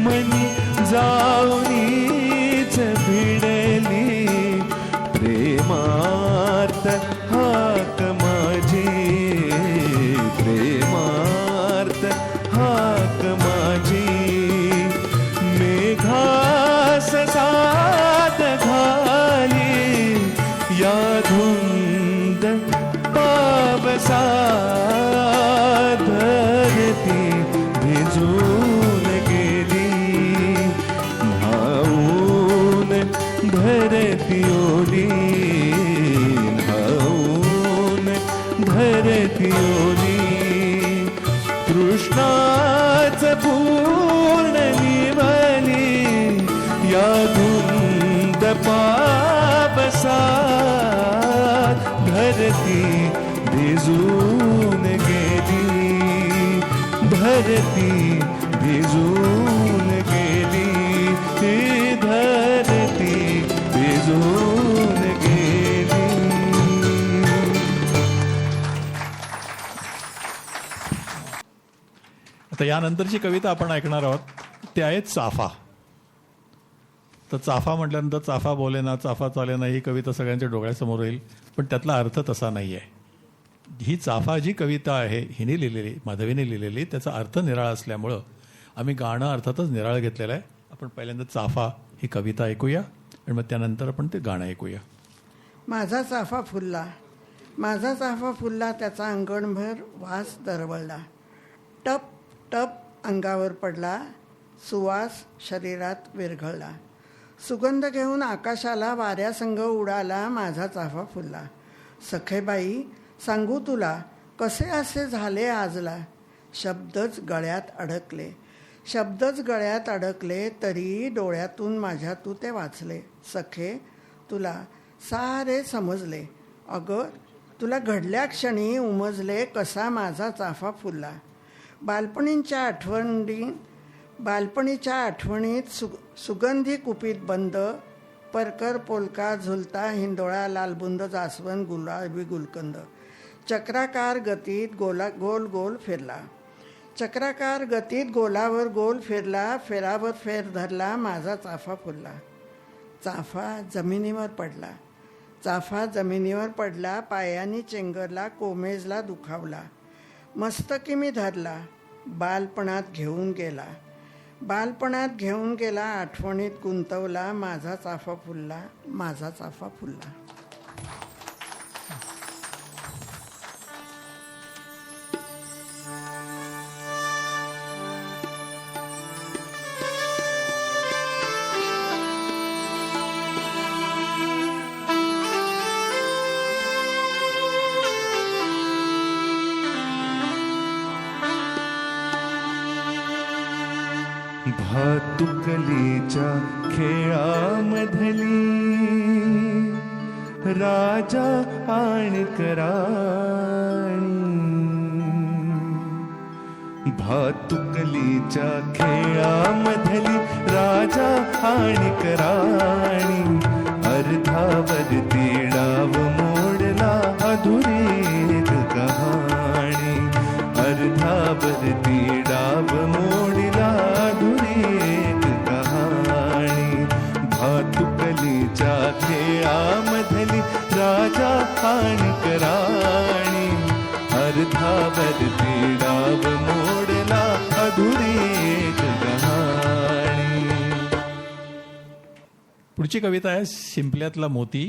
मनी जाऊनीच भिडली, प्रेमात हाक माझी, प्रेमात हाक माझी, मेघास साद घाली, या धुंद पावसात धरती भिजून गेली, न्हाऊन धरती ओली, न्हाऊन धरती ओली, तृष्णाच पूर्ण निवली, या धुंद पावसात धरती भिजून गेली, धरती भिजून गेली, ती धरती भिजून गेली. आता यानंतरची कविता आपण ऐकणार आहोत ती आहे चाफा. तर चाफा म्हटल्यानंतर चाफा बोले ना चाफा चाले ना ही कविता सगळ्यांच्या डोळ्यासमोर येईल, पण त्यातला अर्थ तसा नाही आहे. ही चाफा जी कविता आहे हिने लिहिलेली, माधवीने लिहिलेली, त्याचा अर्थ निराळा असल्यामुळं आम्ही गाणं अर्थातच निराळं घेतलेलं आहे. आपण पहिल्यांदा चाफा ही कविता ऐकूया आणि मग त्यानंतर आपण ते गाणं ऐकूया. माझा चाफा फुलला, माझा चाफा फुलला, त्याचा अंगणभर वास दरवळला, टप टप अंगावर पडला, सुवास शरीरात विरघळला, सुगंध घेऊन आकाशाला वाऱ्यासंग उडाला, माझा चाफा फुलला. सखेबाई सांगू तुला कसे असे झाले आजला, शब्दच गळ्यात अडकले, शब्दच गळ्यात अडकले, तरी डोळ्यातून माझ्या तू ते वाचले. सखे तुला सारे समजले, अगं तुला घडल्या क्षणी उमजले, कसा माझा चाफा फुलला. बालपणीच्या आठवणीत सुगंधी कुपीत बंद, परकर पोलका झुलता हिंदोळा लालबुंद जास्वंद गुलाबी गुलकंद, चक्राकार गतीत गोल गोल फिरला, चक्राकार गतीत गोलावर गोल फिरला, फेरावर फेर धरला, माझा चाफा फुलला. चाफा जमिनीवर पडला, चाफा जमिनीवर पडला, पायानी चेंगरला, कोमेजला दुखावला. मस्तकी मी धरला, बालपणात घेऊन गेला. बालपणात घेऊन गेला, आठवणीत गुंतवला. माझा चाफा फुलला, माझा चाफा फुलला. भातुकलीच्या खेळामधली राजा आणि कराणी. भातुकलीच्या खेळामधली राजा आणि कराणी. अर्धावरती डाव मोडला, अधुरी एक कहाणी. अर्धावरती डाव मोडला, अधुरी एक कहाणी. भातुकलीच्या खेळामधली राजा आणि कराणी. अर्धावरती डाव मोडला, अधुरी एक कहाणी. पुढची कविता आहे शिंपल्यातला मोती.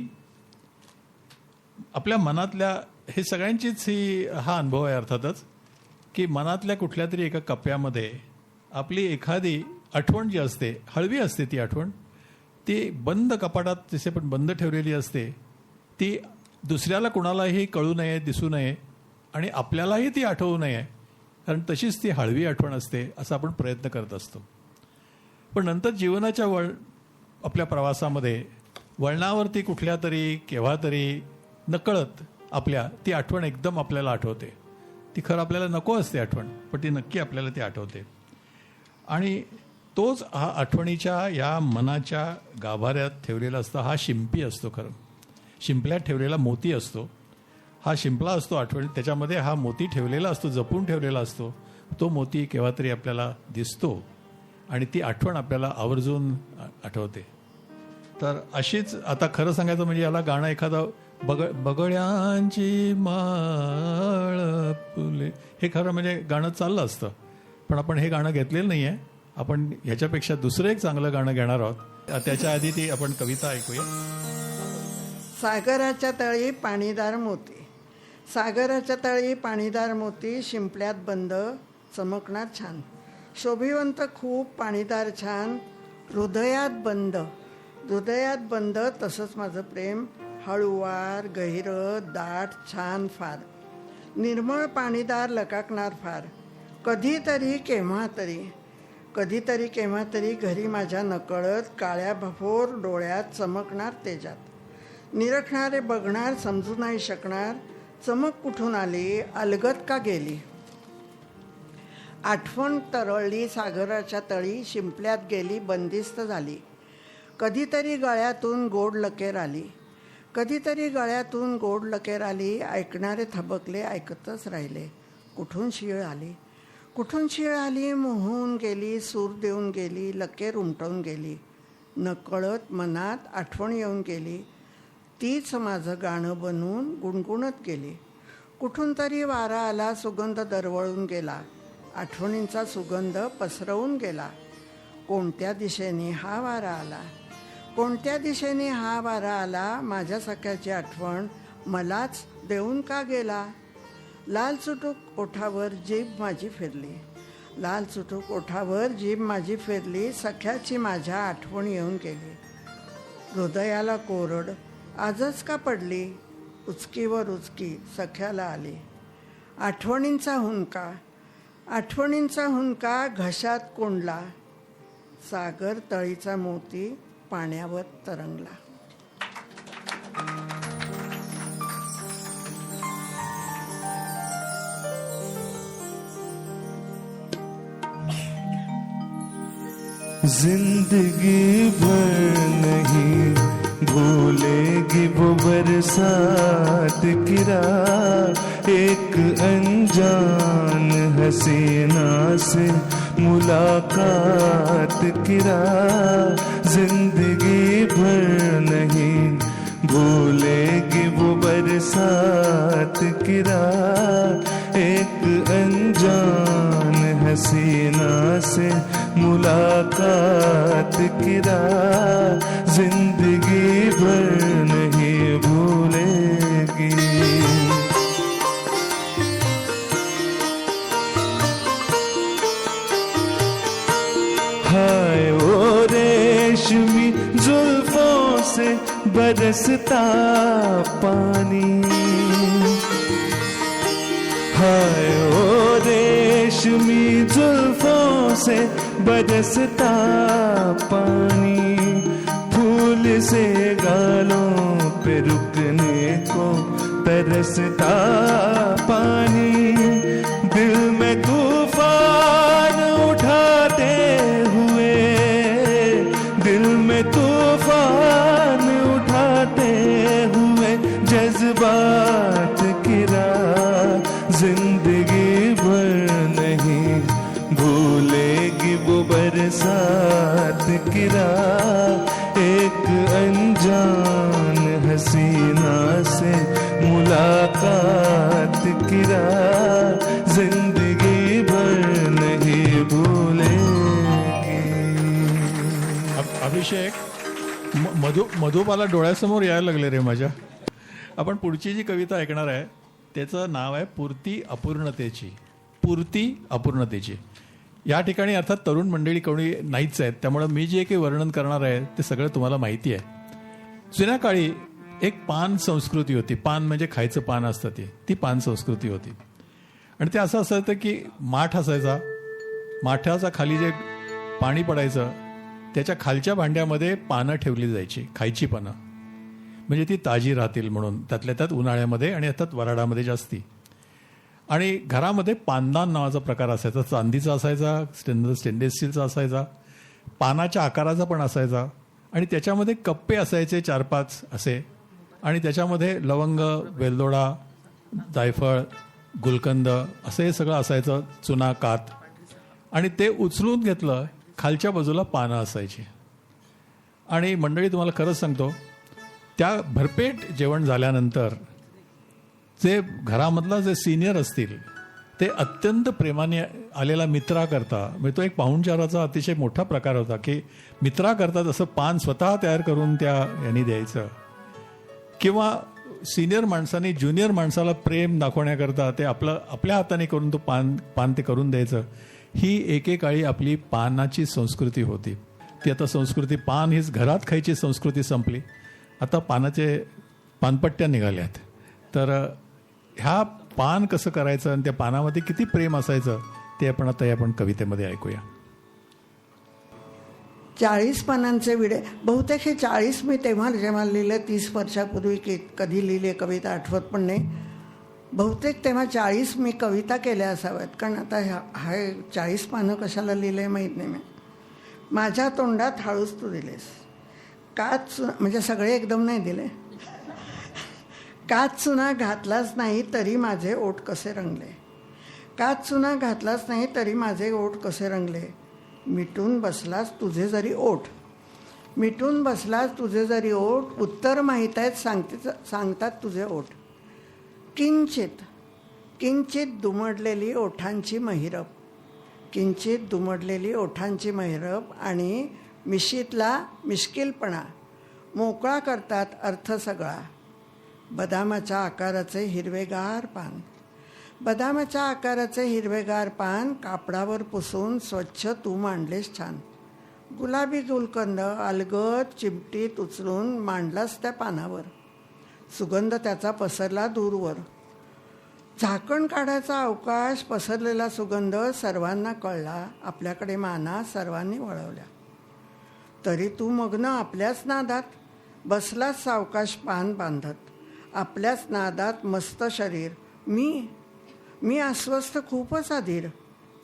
आपल्या मनातल्या, हे सगळ्यांचीच हा अनुभव आहे अर्थातच, की मनातल्या कुठल्या तरी एका कप्प्यामध्ये आपली एखादी आठवण जी असते, हळवी असते ती आठवण, ती बंद कपाटात जसे पण बंद ठेवलेली असते, ती दुसऱ्याला कुणालाही कळू नये, दिसू नये आणि आपल्यालाही ती आठवू नये, कारण तशीच ती हळवी आठवण असते असं आपण प्रयत्न करत असतो. पण नंतर जीवनाच्या आपल्या प्रवासामध्ये वळणावरती कुठल्या तरी केव्हा तरी नकळत आपल्या ती आठवण एकदम आपल्याला आठवते. ती खरं आपल्याला नको असते आठवण, पण ती नक्की आपल्याला ती आठवते. आणि तोच हा आठवणीच्या या मनाच्या गाभाऱ्यात ठेवलेला असतो, हा शिंपी असतो. खरं शिंपल्यात ठेवलेला मोती असतो. हा शिंपला असतो आठवण, त्याच्यामध्ये हा मोती ठेवलेला असतो, जपून ठेवलेला असतो. तो मोती केव्हा तरी आपल्याला दिसतो आणि ती आठवण आपल्याला आवर्जून आठवते. तर अशीच, आता खरं सांगायचं म्हणजे याला गाणं एखादं बगळ्यांची माळ फुले, हे खरं म्हणजे गाणं चाललं असतं, पण आपण हे गाणं घेतलेलं नाही आहे. आपण ह्याच्यापेक्षा दुसरं एक चांगलं गाणं घेणार आहोत. त्याच्या आधी ती आपण कविता ऐकूया. सागराच्या तळी पाणीदार मोती. सागराच्या तळी पाणीदार मोती, शिंपल्यात बंद चमकणार छान. शोभिवंत खूप पाणीदार छान, हृदयात बंद. हृदयात बंद तसंच माझं प्रेम, हळुवार गहिरं दाट छान फार. निर्मळ पाणीदार लकाकणार फार. कधीतरी केव्हा तरी, कधीतरी केव्हा तरी घरी माझ्या नकळत, काळ्या भफोर डोळ्यात चमकणार तेजात. निरखणारे बघणार समजू नाही शकणार, चमक कुठून आली अलगद का गेली. आठवण तरळली सागराच्या तळी, शिंपल्यात गेली बंदिस्त झाली. कधीतरी गळ्यातून गोड लकेर आली, कधीतरी गळ्यातून गोड लकेर आली. ऐकणारे थबकले, ऐकतच राहिले. कुठून शीळ आली, कुठून शीळ आली, मोहून गेली, सूर देऊन गेली, लकेर उमटवून गेली. नकळत मनात आठवण येऊन गेली, तीच माझं गाणं बनवून गुणगुणत गेली. कुठून तरी वारा आला, सुगंध दरवळून गेला, आठवणींचा सुगंध पसरवून गेला. कोणत्या दिशेने हा वारा आला, कोणत्या दिशेने हा वारा आला, माझ्या सख्याची आठवण मलाच देऊन का गेला. लाल चुटूक ओठावर जीभ माझी फिरली, लाल चुटूक ओठावर जीभ माझी फिरली, सख्याची माझ्या आठवण येऊन गेली. हृदयाला कोरड आजच का पडली, उचकीवर उचकी सख्याला आली. आठवणींचा हुंका, आठवणींचा हुंका घशात कोंडला, सागर तळीचा मोती पाण्यावर तरंगला. जिंदगी भर नहीं भूलेगी वो बरसात की रात, एक अनजान हसीना से मुलाकात की रात. जिंदगी भर नहीं भूलेगी वो बरसात की रात, एक अनजान हसीना से मुलाकात की रात, जिंदगी भर नहीं भूलेगी। हाय वो रेशमी जुल्फों से बरसता पानी, हाय वो रेशमी जुल्फों से बरसता पानी, फूल से गालों पे रुकने को तरसता पानी, दिल में तूफान उठाते हुए, दिल में तूफान उठाते हुए जज्बात की रात, जिंदगी भर नहीं भूलेगी वो बरसात की रात, एक अनजान हसीना से मुलाकात की रात, जिंदगी भर नहीं भूलेगी। अभिषेक, मधुबाला डोळ्यासमोर यायला लागले रे माझ्या. आपण पुढची जी कविता ऐकणार आहे त्याचं नाव आहे पूर्ती अपूर्णतेची. पूर्ती अपूर्णतेची. या ठिकाणी अर्थात तरुण मंडळी कोणी नाहीच आहेत, त्यामुळे मी जे काही वर्णन करणार आहे ते सगळं तुम्हाला माहिती आहे. जुन्या काळी एक पान संस्कृती होती. पान म्हणजे खायचं पान असतं, ती पान संस्कृती होती. आणि ते असं असायचं की माठ असायचा, माठाचा खाली जे पाणी पडायचं त्याच्या खालच्या भांड्यामध्ये पानं ठेवली जायची, खायची पानं, म्हणजे ती ताजी राहतील म्हणून, त्यातल्या त्यात उन्हाळ्यामध्ये आणि अर्थात वराडामध्ये जास्ती. आणि घरामध्ये पानदान नावाचा प्रकार असायचा. चांदीचा असायचा, स्टेनलेस स्टीलचा असायचा, पानाच्या आकाराचा पण असायचा, आणि त्याच्यामध्ये कप्पे असायचे 4-5 असे, आणि त्याच्यामध्ये लवंग, वेलदोडा, जायफळ, गुलकंद असं हे सगळं असायचं, चुना, कात. आणि ते उचलून घेतलं, खालच्या बाजूला पानं असायची. आणि मंडळी तुम्हाला खरंच सांगतो, त्या भरपेट जेवण झाल्यानंतर जे घरामधला जे सिनियर असतील ते अत्यंत प्रेमाने आलेला मित्राकरता, म्हणजे तो एक पाहुणचाराचा अतिशय मोठा प्रकार होता की मित्राकरता जसं पान स्वतः तयार करून त्या यांनी द्यायचं, किंवा सिनियर माणसाने ज्युनियर माणसाला प्रेम दाखवण्याकरता ते आपल्या हाताने करून तो पान ते करून द्यायचं. ही एकेकाळी आपली पानाची संस्कृती होती. ती आता संस्कृती, पान हीच घरात खायची संस्कृती संपली. आता पानपट्ट्या निघाल्यात. तर ह्या पान कसं करायचं आणि त्या पानामध्ये किती प्रेम असायचं ते आपण कवितेमध्ये ऐकूया. 40 पानांचे विडे. बहुतेक हे 40 मी जेव्हा लिहिलं 30 वर्षापूर्वी कधी लिहिली कविता आठवत पण नाही. बहुतेक तेव्हा 40 मी कविता केल्या असाव्यात, कारण आता हा 40 पानं कशाला लिहिले माहीत नाही. मी माझ्या तोंडात हळूच तू दिलेस, काच म्हणजे सगळे एकदम नाही दिले. काच चुना घातलाच नाही तरी माझे ओठ कसे रंगले, काच चुना घातलाच नाही तरी माझे ओठ कसे रंगले, मिटून बसलास तुझे जरी ओठ, मिटून बसलास तुझे जरी ओठ, उत्तर माहीत आहेत सांगतात तुझे ओठ. किंचित किंचित दुमडलेली ओठांची महिरप, किंचित दुमडलेली ओठांची महिरप आणि मिशीतला मिश्किलपणा मोकळा करतात अर्थ सगळा. बदामाच्या आकाराचे हिरवेगार पान, बदामाच्या आकाराचे हिरवेगार पान कापडावर पुसून स्वच्छ तू मांडलेस छान. गुलाबी गुलकंद अलगद चिमटीत उचलून मांडलास त्या पानावर, सुगंध त्याचा पसरला दूरवर. झाकण काढायचा अवकाश पसरलेला सुगंध सर्वांना कळला, आपल्याकडे माना सर्वांनी वळवल्या. तरी तू मग्न आपल्याच नादात बसलास सावकाश पान बांधत, आपल्याच नादात मस्त शरीर. मी अस्वस्थ खूपच अधीर,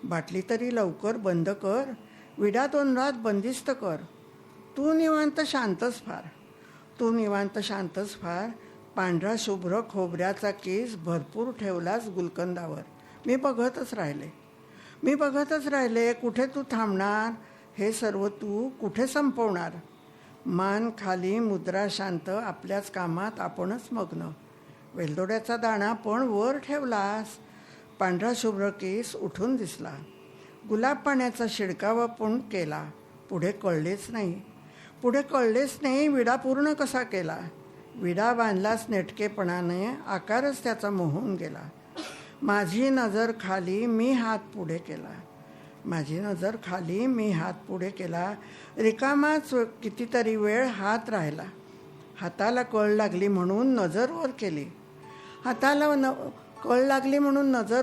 बाटली तरी लवकर बंद कर, विडा तोंडात बंदिस्त कर. तू निवांत शांतच फार, तू निवांत शांतच फार. पांढरा शुभ्र खोबऱ्याचा केस भरपूर ठेवलास गुलकंदावर. मी बघतच राहिले, कुठे तू थांबणार, हे सर्व तू कुठे संपवणार. मान खाली, मुद्रा शांत, आपल्याच कामात आपणच मग्न. वेलदोड्याचा दाणा पण वर ठेवलास, पांढरा शुभ्र केस उठून दिसला. गुलाब पाण्याचा शिडकावा पण केला, पुढे कळलेच नाही विडा पूर्ण कसा केला. विडा बांधलास नेटकेपणाने, आकारच त्याचा मोहून गेला. माझी नजर खाली, मी हात पुढे केला. रिकामाच कितीतरी वेळ हात राहिला. हाताला कळ लागली म्हणून नजर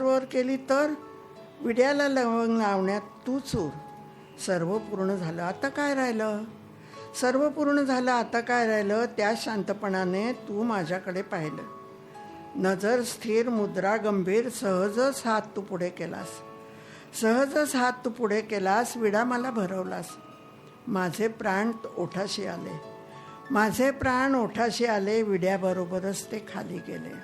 वर केली तर विड्याला लवंग लावण्यात तू चूर. सर्व पूर्ण झालं आता काय राहिलं. त्या शांतपणाने तू माझ्याकडे पाहिलं. नजर स्थिर, मुद्रा गंभीर, सहजच हात तू पुढे केलास. विडा मला भरवलास. माझे प्राण ओठाशी आले. विड्याबरोबरच ते खाली गेले.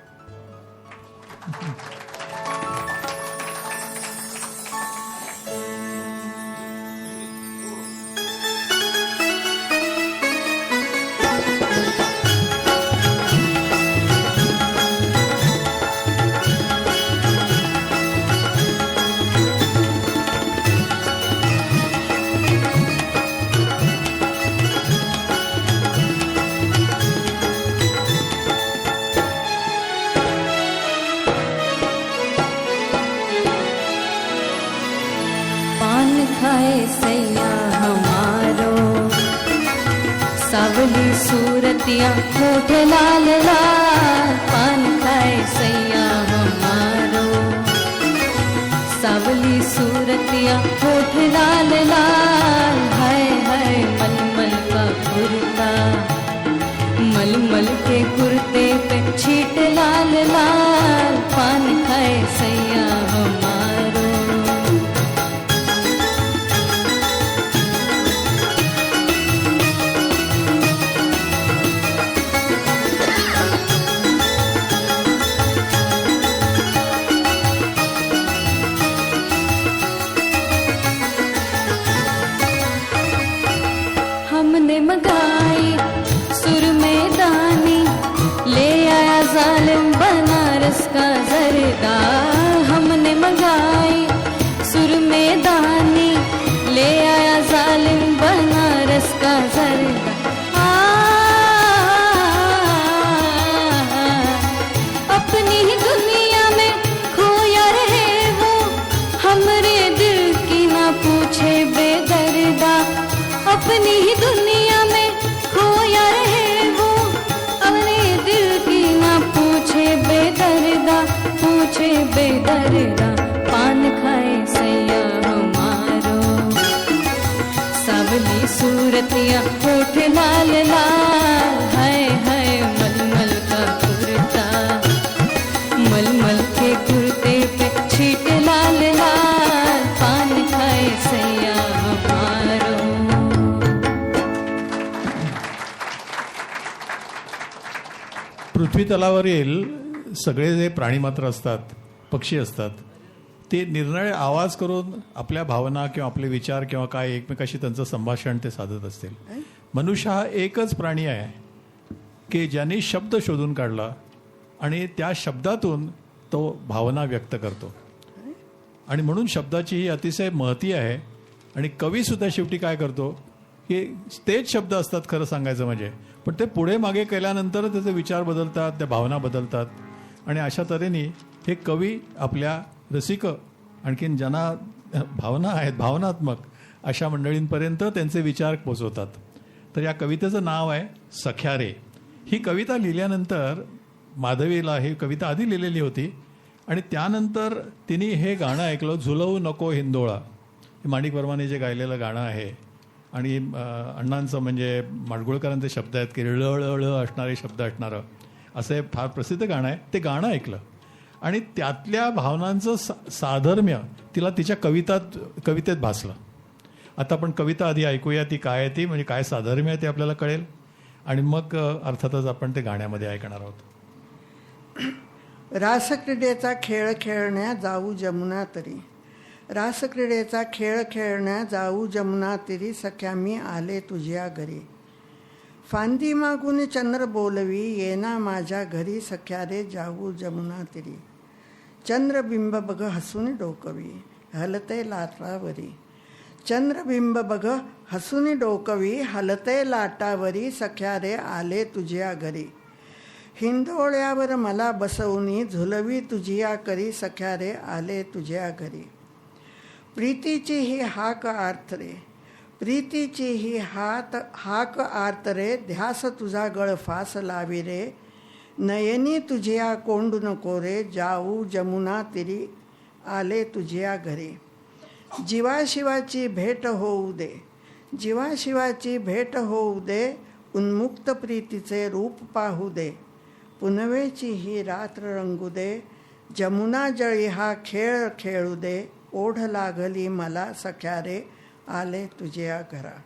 खाए सैया हमारो, सावली सूरतिया होठ लाल लाल. पान खाए सैया हमारो, सावली सूरतिया होठ लाल लाल. हाय हाय मलमल का कुर्ता, मलमल के कुर्ते पे छीट लाल लाल. पान खाए सैया हमारो. हमने मंगाई सुरमेदानी, ले आया जालिम बनारस का जरदा. हमने मंगाई सुरमेदानी, ले आया जालिम बनारस का जरदा. अपनी ही दुनिया में खोया रहे वो, हमरे दिल की ना पूछे बेदर्दा. अपनी ही दुनिया में खोया रहे वो, अपने दिल की ना पूछे बेदर्दा. पान खाए सैया हमारो, सावली सूरतिया होठ लाल लाल. हाय हाय मलमल का कुर्ता, मलमल के कुर्ते पे छीट लाल लाल. पान खाए सैया हमारो. पृथ्वी तलावरील सगळे जे प्राणीमात्र असतात, पक्षी असतात, ते निरनिराळे आवाज करून आपल्या भावना किंवा आपले विचार किंवा काय एकमेकाशी त्यांचं संभाषण ते साधत असतील. मनुष्य हा एकच प्राणी आहे की ज्यांनी शब्द शोधून काढला आणि त्या शब्दातून तो भावना व्यक्त करतो. आणि म्हणून शब्दाची ही अतिशय महती आहे. आणि कवीसुद्धा शेवटी काय करतो की तेच शब्द असतात खरं सांगायचं म्हणजे, पण ते पुढे मागे केल्यानंतर त्याचे विचार बदलतात, त्या भावना बदलतात. आणि अशा तऱ्हेने हे कवी आपल्या रसिक, आणखीन ज्यांना भावना आहेत, भावनात्मक अशा मंडळींपर्यंत त्यांचे विचार पोचवतात. तर या कवितेचं नाव आहे सख्या रे. ही कविता लिहिल्यानंतर माधवीला ही कविता आधी लिहिलेली होती आणि त्यानंतर तिने हे गाणं ऐकलं, झुलवू नको हिंदोळा. हे माणिक वर्माने जे गायलेलं गाणं आहे आणि अण्णांचं म्हणजे माडगुळकरांचे शब्द आहेत की ळ असणारे शब्द असणारं असं हे फार प्रसिद्ध गाणं आहे. ते गाणं ऐकलं आणि त्यातल्या भावनांचं साधर्म्य तिला तिच्या कवितेत भासलं. आता आपण कविता आधी ऐकूया, ती काय आहे ती, म्हणजे काय साधर्म्य आहे ते आपल्याला कळेल आणि मग अर्थातच आपण ते गाण्यामध्ये ऐकणार आहोत. रासक्रीडेचा खेळ खेळण्या जाऊ जमुना तरी, रासक्रीडेचा खेळ खेळण्या जाऊ जमुना तरी, सख्या मी आले तुझ्या घरी. फांदी मागून चंद्र बोलवी येना माझ्या घरी सख्या रे जाऊ जमुना तिरी. चंद्रबिंब बघ हसून डोकवी हलते लाटावरी. चंद्रबिंब बघ हसून डोकवी हलते लाटावरी सख्या रे आले तुझ्या घरी. हिंदोळ्यावर मला बसवून झुलवी तुझिया करी सख्या रे आले तुझ्या घरी. प्रीतीची ही हाक आर्त रे प्रीतीची ही हाक आर्त रे ध्यास तुझा गळफास लावी रे. नयनी तुझ्या कोंडू नको रे जाऊ जमुना तिरी आले तुझ्या घरी. जीवाशिवाची भेट होऊ दे जीवाशिवाची भेट होऊ दे उन्मुक्त प्रीतीचे रूप पाहू दे. पुनवेची ही रात्र रंगू दे जमुना जळी हा खेळ खेळू दे. ओढ लागली मला सख्या रे आले तुझ्या घरा.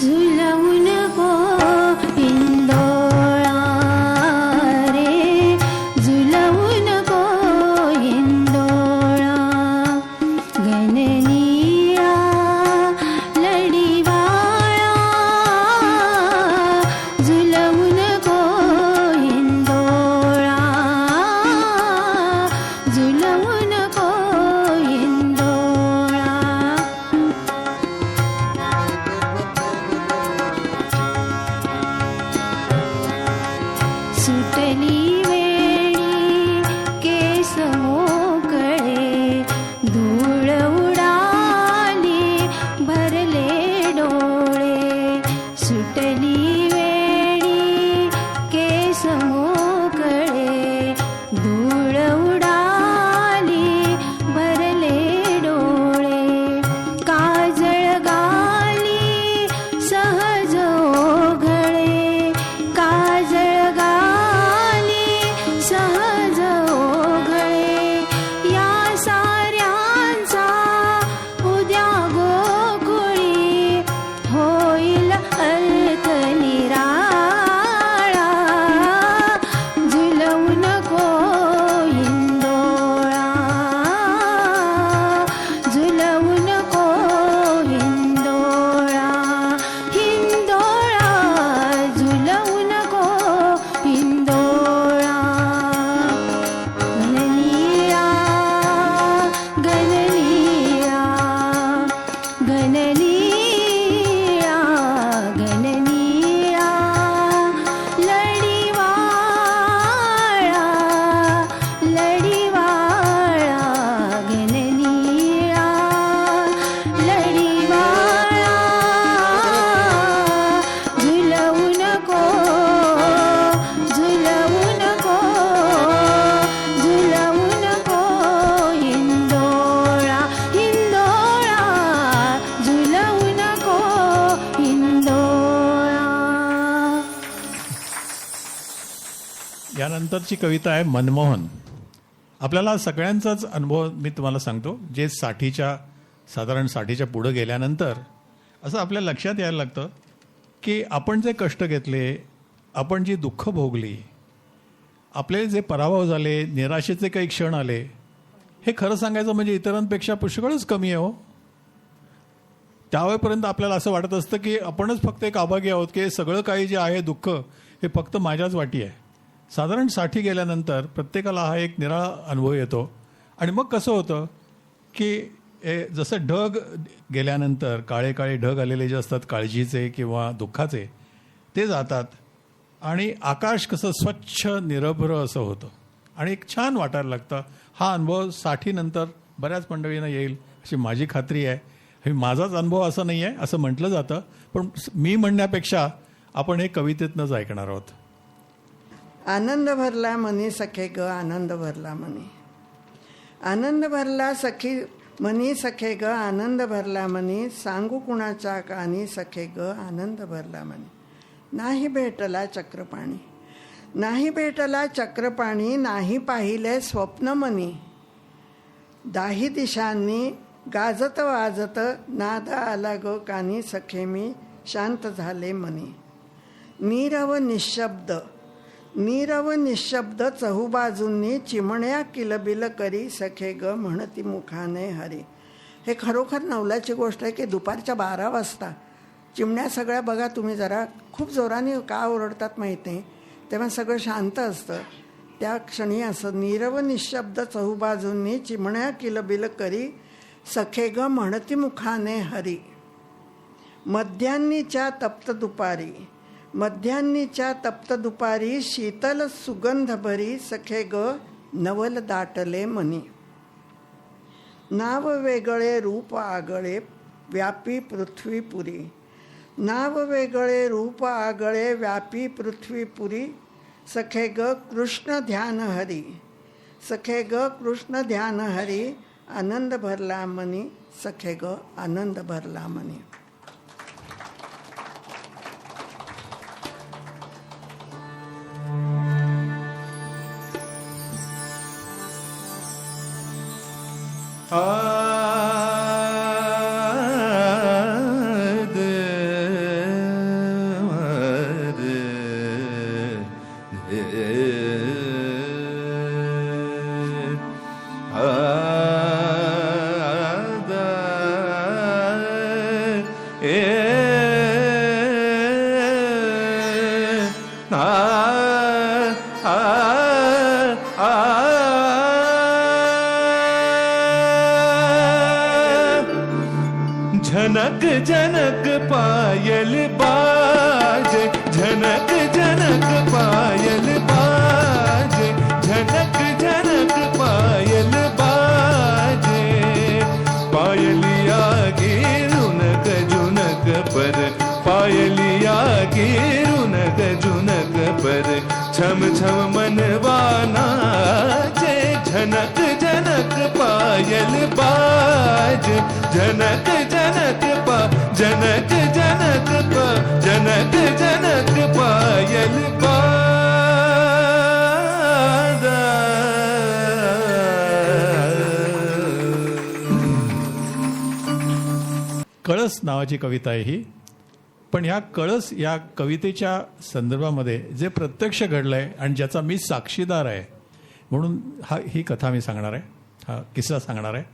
झुलवून गो इंदोळा रे झुलवून गो इंदोळा. गणनीळा लढीवाळा झुलवून गो इंदोळा झुलवून गो इंदोळा. सुटली वेणी केस मोकळे धूळ उडाली भरले डोळे. सुटली वेणी केस मोकळे धूळ उडाली भरले डोळे. काजळ गाली सहज ओघळे काजळ सहज ओघळे. या साऱ्यांचा उद्या गोकुळी होईल अर्थ निराळा. झुलवू नको इंदोळा झुलवू नको इंदोळा. हिंदोळा झुलवू नको इंदोळा. गणनीळा गणनीळा गणनीळा गणनीळा लढीवाळा लढीवाळा गणनीळा लढीवाळा. झुलवू नको झुलवू नको झुलवू नको इंदोळा इंदोळा झुलवू नको इंदोळा. यानंतरची कविता आहे मनमोहन. आपल्याला सगळ्यांचाच अनुभव मी तुम्हाला सांगतो. जे साधारण 60च्या पुढं गेल्यानंतर असं आपल्या लक्षात यायला लागतं की आपण जे कष्ट घेतले आपण जी दुःख भोगली आपले जे पराभव झाले निराशेचे काही क्षण आले हे खरं सांगायचं म्हणजे इतरांपेक्षा पुष्कळच कमी आहे हो. त्यावेळेपर्यंत आपल्याला असं वाटत असतं की आपणच फक्त एक अभागी आहोत की हे सगळं काही जे आहे दुःख हे फक्त माझ्याच वाटी आहे. साधारण 60 गेल्यानंतर प्रत्येकाला हा एक निराळा अनुभव येतो. आणि मग कसं होतं की जसं ढग गेल्यानंतर काळे काळे ढग आलेले जे असतात काळजीचे किंवा दुःखाचे ते जातात आणि आकाश कसं स्वच्छ निरभ्र असं होतं आणि एक छान वाटायला लागतं. हा अनुभव 60 नंतर बऱ्याच मंडळींना येईल अशी माझी खात्री आहे. हे माझाच अनुभव असा नाही आहे असं म्हटलं जातं पण मी म्हणण्यापेक्षा आपण हे कवितेतनंच ऐकणार आहोत. आनंद भरला मनी सखे ग आनंद भरला मनी. आनंद भरला सखी मनी सखे ग आनंद भरला मनी. सांगू कुणाच्या कानी सखे ग आनंद भरला मनी. नाही भेटला चक्रपाणी नाही भेटला चक्रपाणी, नाही पाहिले स्वप्नमनी. दाही दिशांनी गाजत वाजत नाद आला ग कानी, सखे मी शांत झाले मनी. नीरव निशब्द, नीरव निशब्द चहूबाजूंनी चिमण्या किलबिल करी, सखे ग म्हणती मुखाने हरी. हे खरोखर नवलाची गोष्ट आहे की दुपारच्या 12 वाजता चिमण्या सगळ्या बघा तुम्ही जरा खूप जोराने का ओरडतात माहीत नाही, तेव्हा सगळं शांत असतं. त्या क्षणी असं नीरव निशब्द चहूबाजूंनी चिमण्या किलबिल करी, सखे ग म्हणती मुखाने हरी. मध्यान्नीच्या तप्त दुपारी, मध्यान्नीच्या तप्त दुपारी शीतल सुगंध भरी, सखे ग नवल दाटले मनी. नाव वेगळे रूप आगळे व्यापी पृथ्वीपुरी, नाव वेगळे रूप आगळे व्यापी पृथ्वीपुरी, सखे ग कृष्ण ध्यान हरी, सखे ग कृष्ण ध्यान हरी. आनंद भरला मनी, सखे ग आनंद भरला मनी. झनक झनक पायल बाजे, झनक झनक पायल बाजे, झनक झनक पायल बाजे. पायलिया गिरुनक जुनक पर, पायलिया गिरुनक जुनक पर, छम छम मनवाना जे. झनक झनक पायल बाज, झनक झनक पा, जनक जनक पा, जनक जनक पायल बाज. कळस नावाची कविता आहे ही. पण ह्या कळस या कवितेच्या संदर्भामध्ये जे प्रत्यक्ष घडलंय आणि ज्याचा मी साक्षीदार आहे म्हणून ही कथा मी सांगणार आहे, हा किस्सा सांगणार आहे.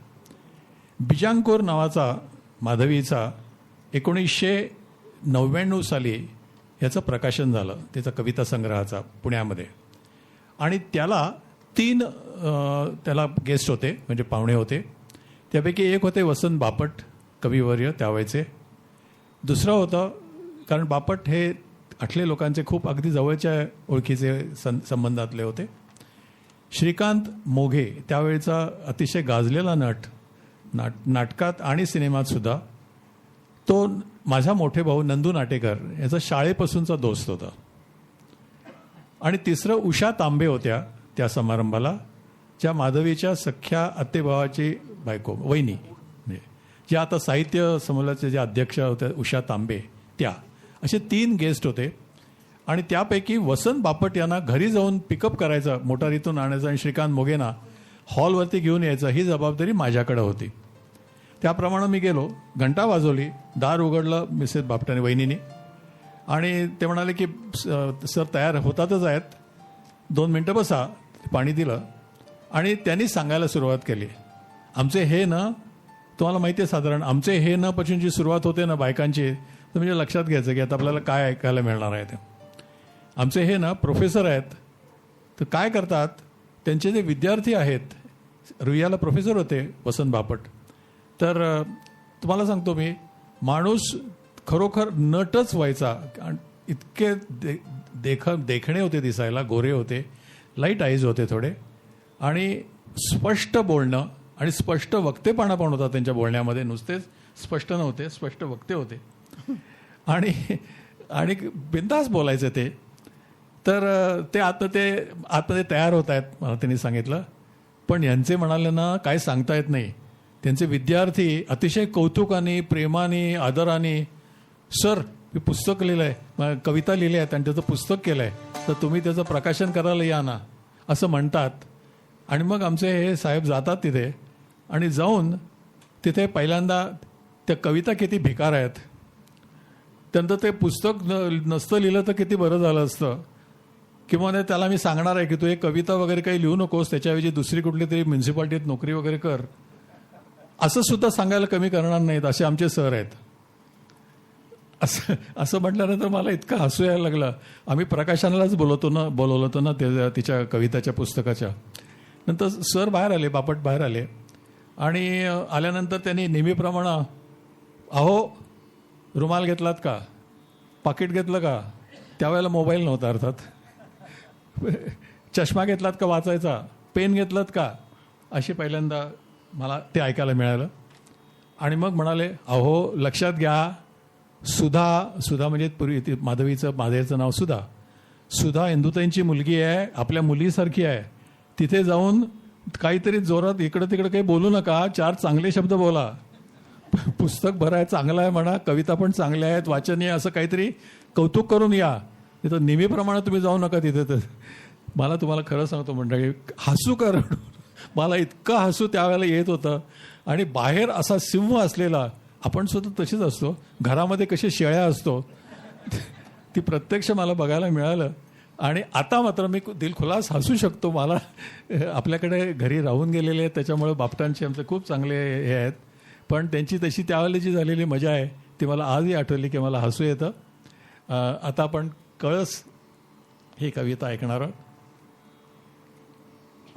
बिजांकोर नावाचा माधवीचा 1999 साली याचं प्रकाशन झालं, त्याचा कविता संग्रहाचा पुण्यामध्ये. आणि त्याला 3 त्याला गेस्ट होते, म्हणजे पाहुणे होते. त्यापैकी एक होते वसंत बापट कविवर्य त्यावेळेचे. दुसरं होतं, कारण बापट हे आठले लोकांचे खूप अगदी जवळच्या ओळखीचे संबंधातले होते, श्रीकांत मोघे त्यावेळेचा अतिशय गाजलेला नाटकात आणि सिनेमात सुद्धा. तो माझा मोठे भाऊ नंदू नाटेकर याचा शाळेपासूनचा दोस्त होता. आणि तिसरं उषा तांबे होत्या त्या समारंभाला, ज्या माधवीच्या सख्या आत्तेभावाची बायको वहिनी, ज्या आता साहित्य संमेलनाचे जे अध्यक्ष होत्या उषा तांबे, त्या. असे 3 गेस्ट होते. आणि त्यापैकी वसंत बापट यांना घरी जाऊन पिकअप करायचं, मोटारीतून आणायचं आणि श्रीकांत मोघेंना हॉलवरती घेऊन यायचं, ही जबाबदारी माझ्याकडे होती. त्याप्रमाणे मी गेलो, घंटा वाजवली, दार उघडलं मिसेस बापटाने वहिनीने, आणि ते म्हणाले की सर तयार होतातच आहेत, 2 मिनटं बसा. पाणी दिलं आणि त्यांनी सांगायला सुरुवात केली, आमचे हे ना, तुम्हाला माहिती आहे साधारण आमचे हे न पासून जी सुरुवात होते ना बायकांची, तर म्हणजे लक्षात घ्यायचं की आता आपल्याला काय ऐकायला मिळणार आहे. ते आमचे हे ना प्रोफेसर आहेत, तर काय करतात, त्यांचे जे विद्यार्थी आहेत, रुईयाला प्रोफेसर होते वसंत बापट, तर तुम्हाला सांगतो मी, माणूस खरोखर नटच व्हायचा. इतके देखणे होते, दिसायला गोरे होते, लाईट आईज होते थोडे, आणि स्पष्ट बोलणं आणि स्पष्ट वक्तेपणा पण होता त्यांच्या बोलण्यामध्ये. नुसतेच स्पष्ट नव्हते, स्पष्ट वक्ते होते, आणि बिनधास्त बोलायचे ते. तर ते आता तयार होत आहेत, मला त्यांनी सांगितलं. पण यांचे म्हणाले ना, काय सांगता येत नाही. त्यांचे विद्यार्थी अतिशय कौतुकाने, प्रेमाने, आदराने, सर मी पुस्तक लिहिलं आहे, कविता लिहिली आहे आणि त्याचं पुस्तक केलं आहे, तर तुम्ही त्याचं प्रकाशन करायला या ना, असं म्हणतात. आणि मग आमचे हे साहेब जातात तिथे आणि जाऊन तिथे पहिल्यांदा त्या कविता किती भिकार आहेत, त्यानंतर ते पुस्तक नसतं लिहिलं तर किती बरं झालं असतं, किंवा त्याला मी सांगणार आहे की तू एक कविता वगैरे काही लिहू नकोस, त्याच्याऐवजी दुसरी कुठली तरी म्युन्सिपाल्टीत नोकरी वगैरे कर, असं सुद्धा सांगायला कमी करणार नाहीत असे आमचे सर आहेत. असं म्हटल्यानंतर मला इतकं हसू यायला लागलं. आम्ही प्रकाशनालाच बोलवलं होतं ना तिच्या कविताच्या पुस्तकाच्या. नंतर सर बाहेर आले, बापट बाहेर आले आणि आल्यानंतर त्यांनी नेहमीप्रमाणे, अहो रुमाल घेतलात का, पाकिट घेतलं का, त्यावेळेला मोबाईल नव्हता अर्थात, चष्मा घेतलात का वाचायचा, पेन घेतलात का, अशी पहिल्यांदा मला ते ऐकायला मिळालं. आणि मग म्हणाले, अहो लक्षात घ्या, सुधा म्हणजे पूर्वी माधवीचं नाव सुधा इंदुताईंची मुलगी आहे, आपल्या मुलीसारखी आहे, तिथे जाऊन काहीतरी जोरात इकडं तिकडं काही बोलू नका, 4 चांगले शब्द बोला, पुस्तक भराय चांगलं आहे म्हणा, कविता पण चांगल्या आहेत, वाचनीय, असं काहीतरी कौतुक करून या, तिथं नेहमीप्रमाणे तुम्ही जाऊ नका तिथे. तर मला तुम्हाला खरं सांगतो मंडळी, हसू का रडू, मला इतकं हसू त्यावेळेला येत होतं. आणि बाहेर असा सिंह असलेला, आपण सुद्धा तशीच असतो, घरामध्ये कशी शेळ्या असतो, ती प्रत्यक्ष मला बघायला मिळालं. आणि आता मात्र मी दिलखुलास हसू शकतो. मला आपल्याकडे घरी राहून गेलेले आहेत, त्याच्यामुळे बापटांचे आमचे खूप चांगले हे आहेत, पण त्यांची तशी त्यावेळेला जी झालेली मजा आहे ती मला आजही आठवली की मला हसू येतं. आता आपण कळस ही कविता ऐकणार आहोत.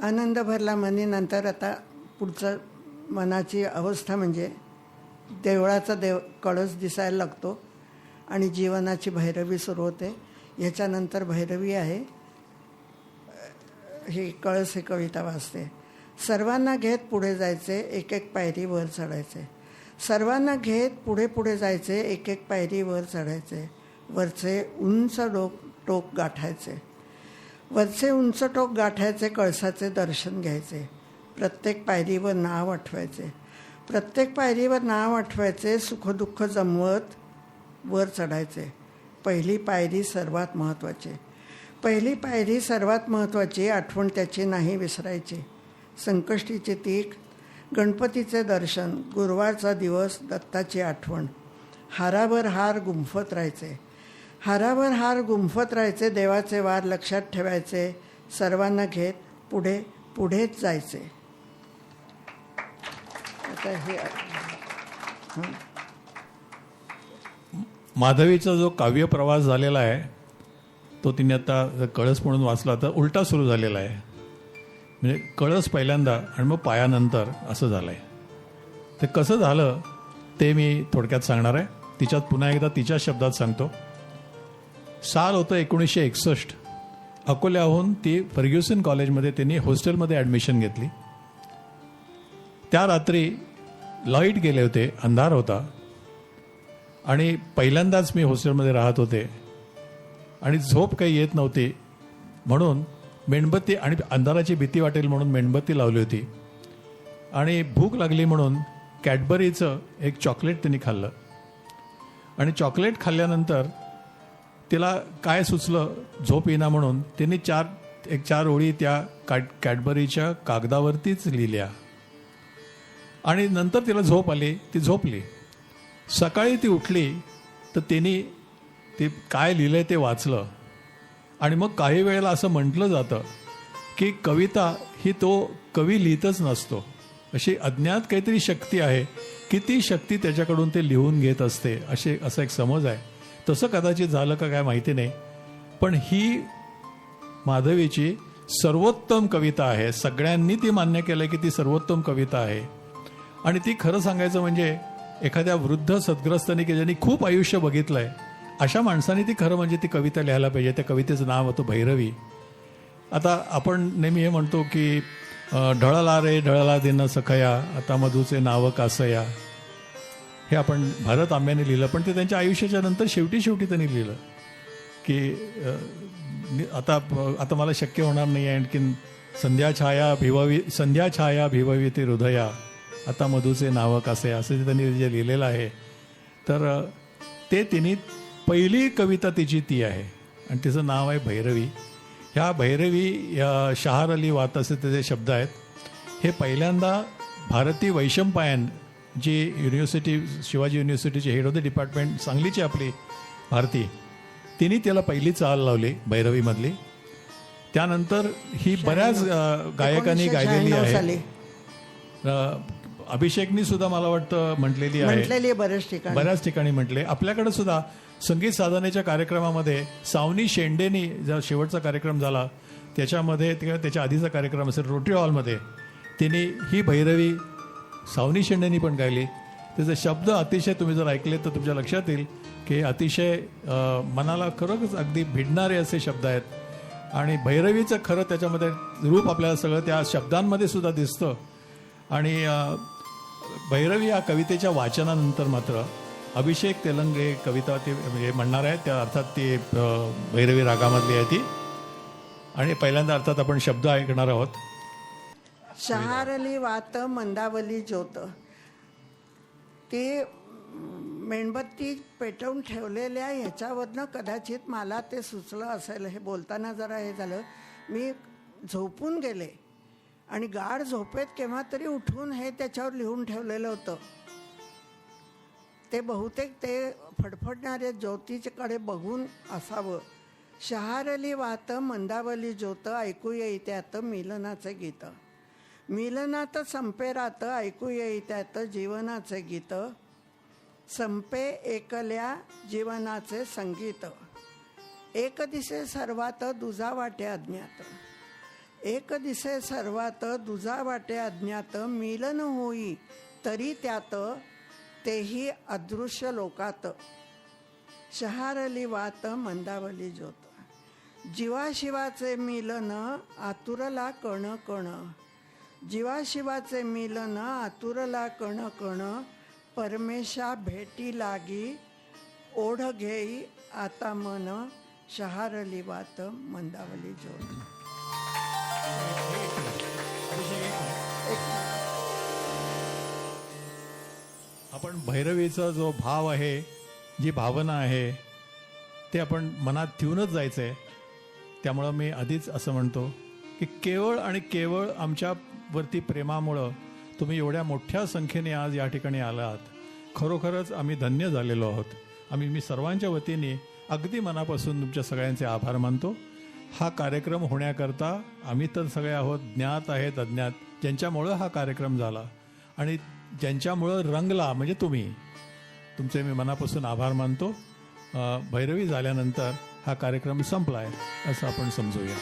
आनंद भरला मनी. नंतर आता पुढचं मनाची अवस्था म्हणजे देवळाचा कळस दिसायला लागतो आणि जीवनाची भैरवी सुरू होते. ह्याच्यानंतर भैरवी आहे. ही कळस ही कविता वाचते. सर्वांना घेत पुढे जायचे, एक एक पायरी वर चढायचे. सर्वांना घेत पुढे पुढे जायचे, एक एक पायरी वर चढायचे. वरचे उंच टोक गाठायचे. वरचे उंच टोक गाठायचे, कळसाचे दर्शन घ्यायचे. प्रत्येक पायरीवर नाव आठवायचे. प्रत्येक पायरीवर नाव आठवायचे. सुखदुःख जमवत वर चढायचे. पहिली पायरी सर्वात महत्त्वाची. पहिली पायरी सर्वात महत्त्वाची. आठवण त्याची नाही विसरायची. संकष्टीचे तीक, गणपतीचे दर्शन, गुरुवारचा दिवस, दत्ताची आठवण. हारावर हार गुंफत राहायचे. हारावर हार गुंफत राहायचे. देवाचे वार लक्षात ठेवायचे. सर्वांना घेत पुढे पुढेच जायचे. आता हे माधवीचा जो काव्य प्रवास झालेला आहे तो तिने आता कळस म्हणून वाचला, तर उलटा सुरू झालेला आहे. म्हणजे कळस पहिल्यांदा आणि मग पायानंतर असं झालं आहे. ते कसं झालं ते मी थोडक्यात सांगणार आहे. तिच्यात पुन्हा एकदा तिच्या शब्दात सांगतो. साल होतं 1961. अकोल्याहून ती फर्ग्युसन कॉलेजमध्ये त्यांनी हॉस्टेलमध्ये ॲडमिशन घेतली. त्या रात्री लाईट गेले होते, अंधार होता आणि पहिल्यांदाच मी हॉस्टेलमध्ये राहत होते आणि झोप काही येत नव्हती, म्हणून मेणबत्ती, आणि अंधाराची भीती वाटेल म्हणून मेणबत्ती लावली होती. आणि भूक लागली म्हणून कॅडबरीचं एक चॉकलेट त्यांनी खाल्लं. आणि चॉकलेट खाल्ल्यानंतर तिला काय सुचलं, झोप येईना म्हणून त्यांनी 4 ओळी त्या कॅडबरीच्या कागदावरतीच लिहिल्या. आणि नंतर तिला झोप आली, ती झोपली. सकाळी ती उठली तर तिने ते काय लिहिलंय ते वाचलं. आणि मग काही वेळेला असं म्हटलं जातं की कविता ही तो कवी लिहितच नसतो, अशी अज्ञात काहीतरी शक्ती आहे की ती शक्ती त्याच्याकडून ते लिहून घेत असते, असा एक समज आहे. तसं कदाचित झालं का काय माहिती नाही, पण ही माधवीची सर्वोत्तम कविता आहे. सगळ्यांनी ती मान्य केलं की ती सर्वोत्तम कविता आहे. आणि ती खरं सांगायचं म्हणजे एखाद्या वृद्ध सद्ग्रस्तांनी की ज्यांनी खूप आयुष्य बघितलंय अशा माणसाने ती खरं म्हणजे ती कविता लिहायला पाहिजे. त्या कवितेचं नाव होतं भैरवी. आता आपण नेहमी हे म्हणतो की ढळला रे ढळला दिन सखया, आता मधूचे नाव कासया. हे आपण भारत आंब्याने लिहिलं, पण ते त्यांच्या आयुष्याच्या नंतर शेवटी त्यांनी लिहिलं की आता मला शक्य होणार नाही आहे आणखीन. संध्या छाया भिववी ते हृदया, आता मधूचे नाव कासया, असं त्यांनी जे लिहिलेलं आहे. तर ते तिने पहिली कविता तिची ती आहे. आणि तिचं नाव आहे भैरवी. ह्या भैरवी शहार अली वात असे त्याचे शब्द आहेत. हे पहिल्यांदा भारती वैशंपायन जी युनिव्हर्सिटी शिवाजी युनिव्हर्सिटीची हेड ऑफ द डिपार्टमेंट सांगलीची आपली भारती, तिने त्याला पहिली चाल लावली भैरवीमधली. त्यानंतर ही बऱ्याच गायकांनी गायलेली 1996 आहे. साली अभिषेकनी सुद्धा मला वाटतं म्हटलेली आहे, म्हटलेली बऱ्याच ठिकाणी म्हटले. आपल्याकडे सुद्धा संगीत साधनेच्या कार्यक्रमामध्ये सावनी शेंडेनी जो शेवटचा कार्यक्रम झाला त्याच्यामध्ये त्याच्या आधीचा कार्यक्रम असेल रोटरी हॉलमध्ये, तिने ही भैरवी सावनी शेंडेनी पण गायली. त्याचे शब्द अतिशय तुम्ही जर ऐकले तर तुमच्या लक्षात येईल की अतिशय मनाला खरंच अगदी भिडणारे असे शब्द आहेत. आणि भैरवीचं खरं त्याच्यामध्ये रूप आपल्याला सगळं त्या शब्दांमध्ये सुद्धा दिसतं. आणि भैरवी या कवितेच्या वाचनानंतर मात्र अभिषेक तेलंगे कविता ती म्हणजे म्हणणार आहे, त्या अर्थात ती भैरवी रागामधली आहे ती. आणि पहिल्यांदा अर्थात आपण शब्द ऐकणार आहोत. शहारली वात मंदावली ज्योत. ते मेणबत्ती पेटवून ठेवलेल्या ह्याच्यावरनं कदाचित मला ते सुचलं असेल. हे बोलताना जरा हे झालं, मी झोपून गेले आणि गाढ झोपेत केव्हा तरी उठून हे त्याच्यावर लिहून ठेवलेलं होतं. ते बहुतेक ते फडफडणाऱ्या ज्योतीकडे बघून असावं. शहारली वात मंदावली ज्योत, ऐकू येत्यात मिलनाचे गीत. मिलनात संपे रात, ऐकू येत्यात जीवनाचे गीत. संपे एकल्या जीवनाचे संगीत. एक दिसे सर्वात दुजा वाटे अज्ञात. एक दिसे सर्वात दुजा वाटे अज्ञात. मिलन होई तरी त्यात, तेही अदृश्य लोकात. शहारली वात मंदावली ज्योत. जीवाशिवाचे मिलन आतुरला कण कण. जीवाशिवाचे मिलन आतुरला कण कण. परमेशा भेटी लागी ओढ घेई आता मन. शहारली वात मंदावली ज्योत. आपण भैरवीचा जो भाव आहे, जी भावना आहे, ते आपण मनात ठेवूनच जायचं आहे. त्यामुळं मी आधीच असं म्हणतो की केवळ आणि केवळ आमच्यावरती प्रेमामुळं तुम्ही एवढ्या मोठ्या संख्येने आज या ठिकाणी आलात. खरोखरच आम्ही धन्य झालेलो आहोत. मी सर्वांच्या वतीने अगदी मनापासून तुमच्या सगळ्यांचे आभार मानतो. हा कार्यक्रम होण्याकरता आम्ही तर सगळे आहोत, ज्ञात आहेत अज्ञात, ज्यांच्यामुळं हा कार्यक्रम झाला आणि ज्यांच्यामुळं रंगला म्हणजे तुम्ही. तुमचे मी मनापासून आभार मानतो. भैरवी झाल्यानंतर हा कार्यक्रम संपला आहे असं आपण समजूया.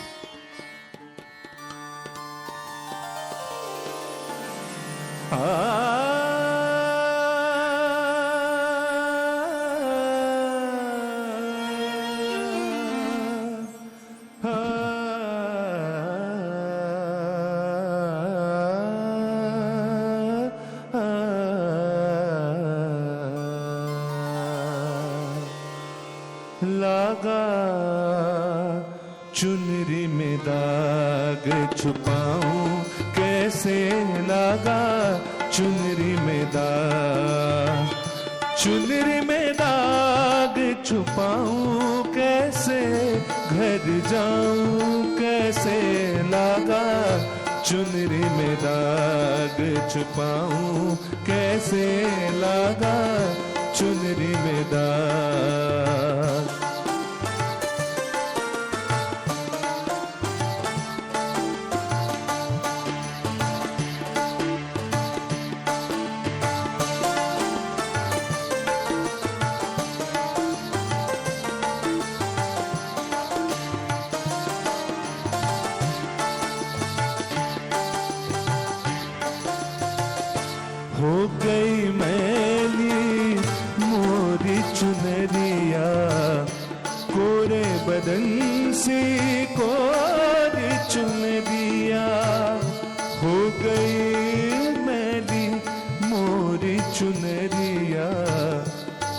लागा चुनरी में दाग छुपाऊं कैसे. लागा चुनरी में दाग. चुनरी में दाग छुपाऊं कैसे. घर जाऊं कैसे. लागा चुनरी में दाग छुपाऊं कैसे. लागा चुनरी में दाग. हो गई मैली मोरी चुनरिया. कोरे बदन से कोरी चुनरिया. हो गई मैली मोरी चुनरिया.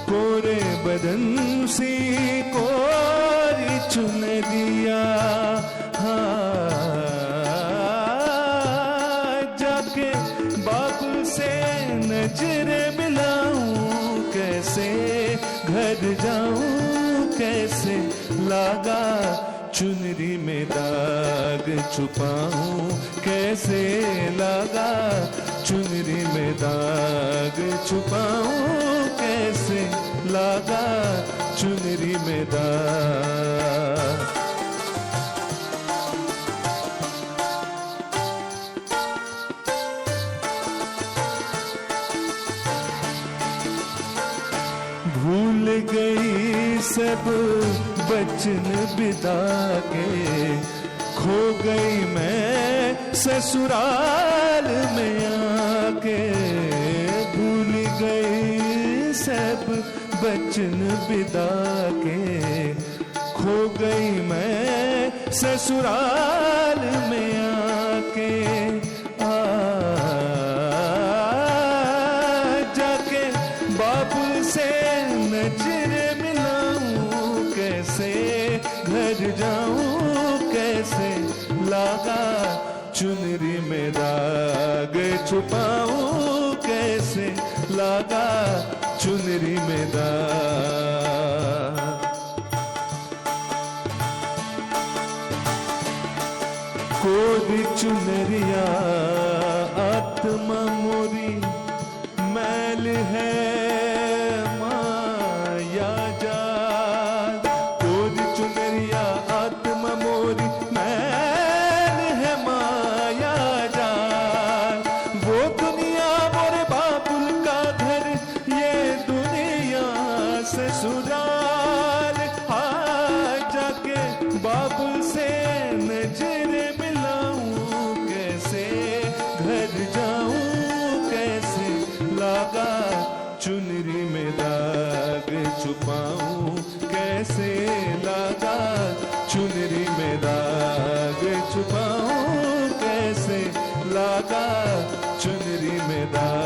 कोरे बदन से कोरी चुनरिया. जाके बाबू से नजर मिलाऊं कैसे. घर जाऊं कैसे. कैसे लागा चुनरी में दाग छुपाऊं कैसे लागा चुनरी में दाग छुपाऊं कैसे लागा चुनरी में दाग भूल गई सब बचन बिता के खो गई मैं ससुराल में आके भूल गई सब बचन बिता के खो गई मैं ससुराल में आके जाके बाबू से नजर मिलाऊं कैसे घर जाऊं कैसे लागा चुनरी में दाग छुपाऊं कैसे लागा चुनरी में दाग कोरी चुनरिया आत्मा मोरी मैल है माया जाल कोरी चुनरिया आत्मा मोरी मैल है माया जाल वो दुनिया मोरे बाबुल का घर ये दुनिया ससुराल जाके बाबुल से नजर मिलाऊं कैसे घर जाऊं कैसे लागा चुनरी में दाग छुपाऊं कैसे लागा चुनरी में दाग छुपाऊं कैसे लागा चुनरी में दाग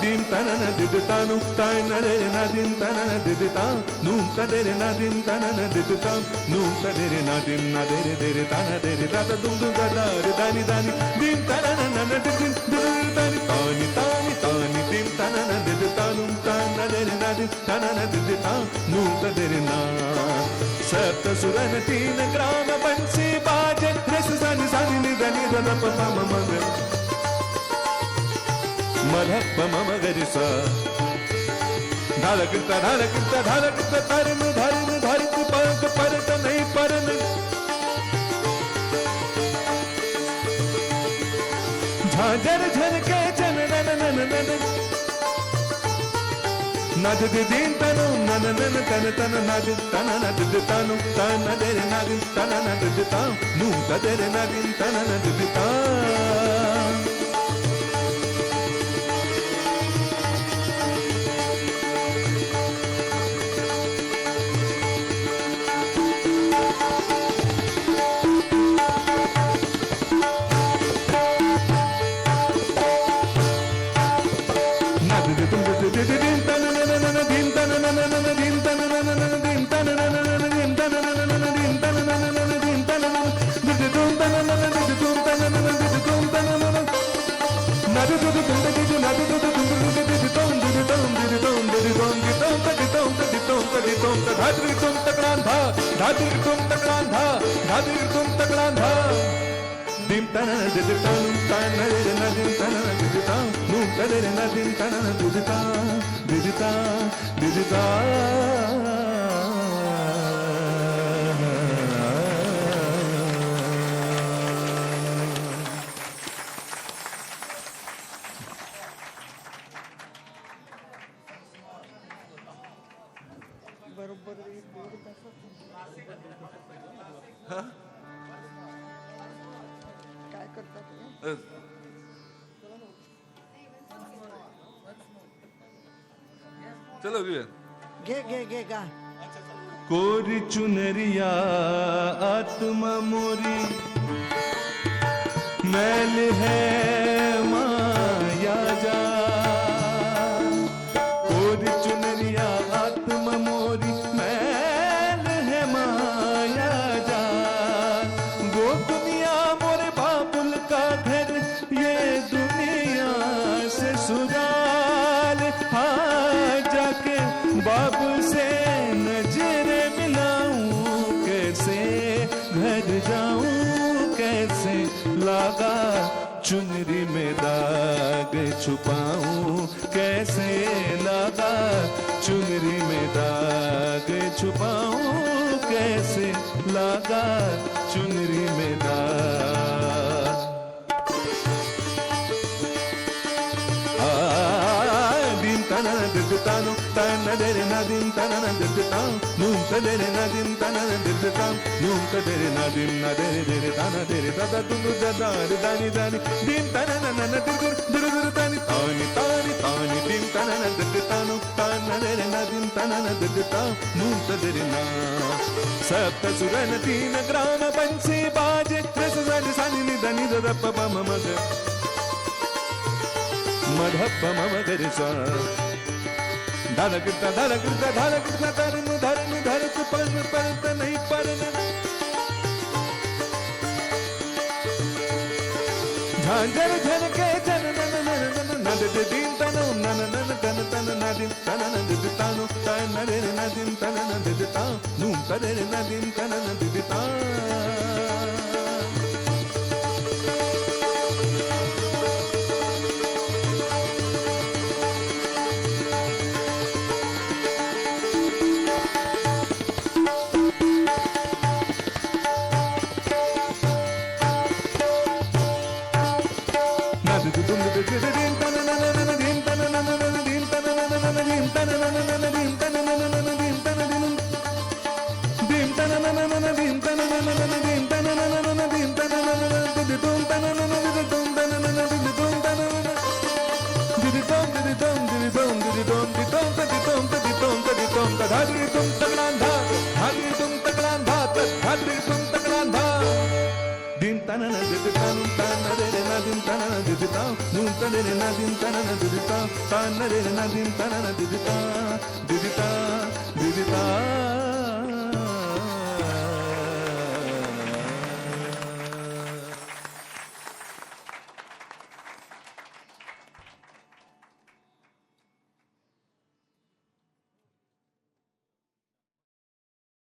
din tanana diditanu tanare na din tanana didita nu tadere na din tanana didita nu tadere na din na dere tana dere tata dum dum da da re dani dani din tanana na na din dani tani tani tani din tanana didita nu tanare na din tanana didita nu tadere na सप्त सुरन तीन ग्राम बंसी बाजे रस सानी सानी निधनी धन पमा मग मलप मम गरिसा धारकिता धारकिता धारकिता धर्म धर्म धरित परत परत नहीं परन झांझर झनके जन नन नन नन नद दिन तनु नन नन तन तन नद तन नद तनु तन देरे नद तन नद तनु नु तदेरे नद तन नद तनु dim tana didita nu tana na dim tana didita nu tadere na dim tana didita didita didita बरोबर 1.5 तासात काय करतात हे? चलो घे घे घे गा कोरी चुनरिया आत्मा मोरी मैल है माया जा कोरी चुनरिया आत्मा मोरी मैल है माया जा वो दुनिया मोरे बाबुल का घर ये बाबू से नजरे मिलाऊं कैसे, घर जाऊं कैसे, लागा चुनरी में दाग छुपाऊं कैसे, लागा चुनरी में दाग छुपाऊं कैसे, लागा चुनरी में दाग। दिन तनन दिदतानु तन देरे ना दिन तनन दिदता नूम तदेरे ना दिन तनन दिदता नूम तदेरे ना दिन ना देरे देरे ताना देरे दादा दुनु दादा दानी दानी दिन तनन नन दुर दुर दुर तानी तानी तानी तानी दिन तनन दिदतानु तन देरे ना दिन तनन दिदता नूम तदेरे ना सप्त सुरन तीन ग्राम पंछी बाजे रस सानी सानी निधनी ददप पम मग मधप मम गरिसा धड़कता धड़कता धड़कता धरन धरन धरक परन परत नहीं परन झांझर झनके जन नन नन नन नद दिन तनो नन नन तन तन नदिन तन नद तानो तन रे नदिन तन नद ता नूम तरे नदिन तन नद ता din tanana diditanu tanare na din tanana didita nun tanare na din tanana didita tanare na din tanana didita didita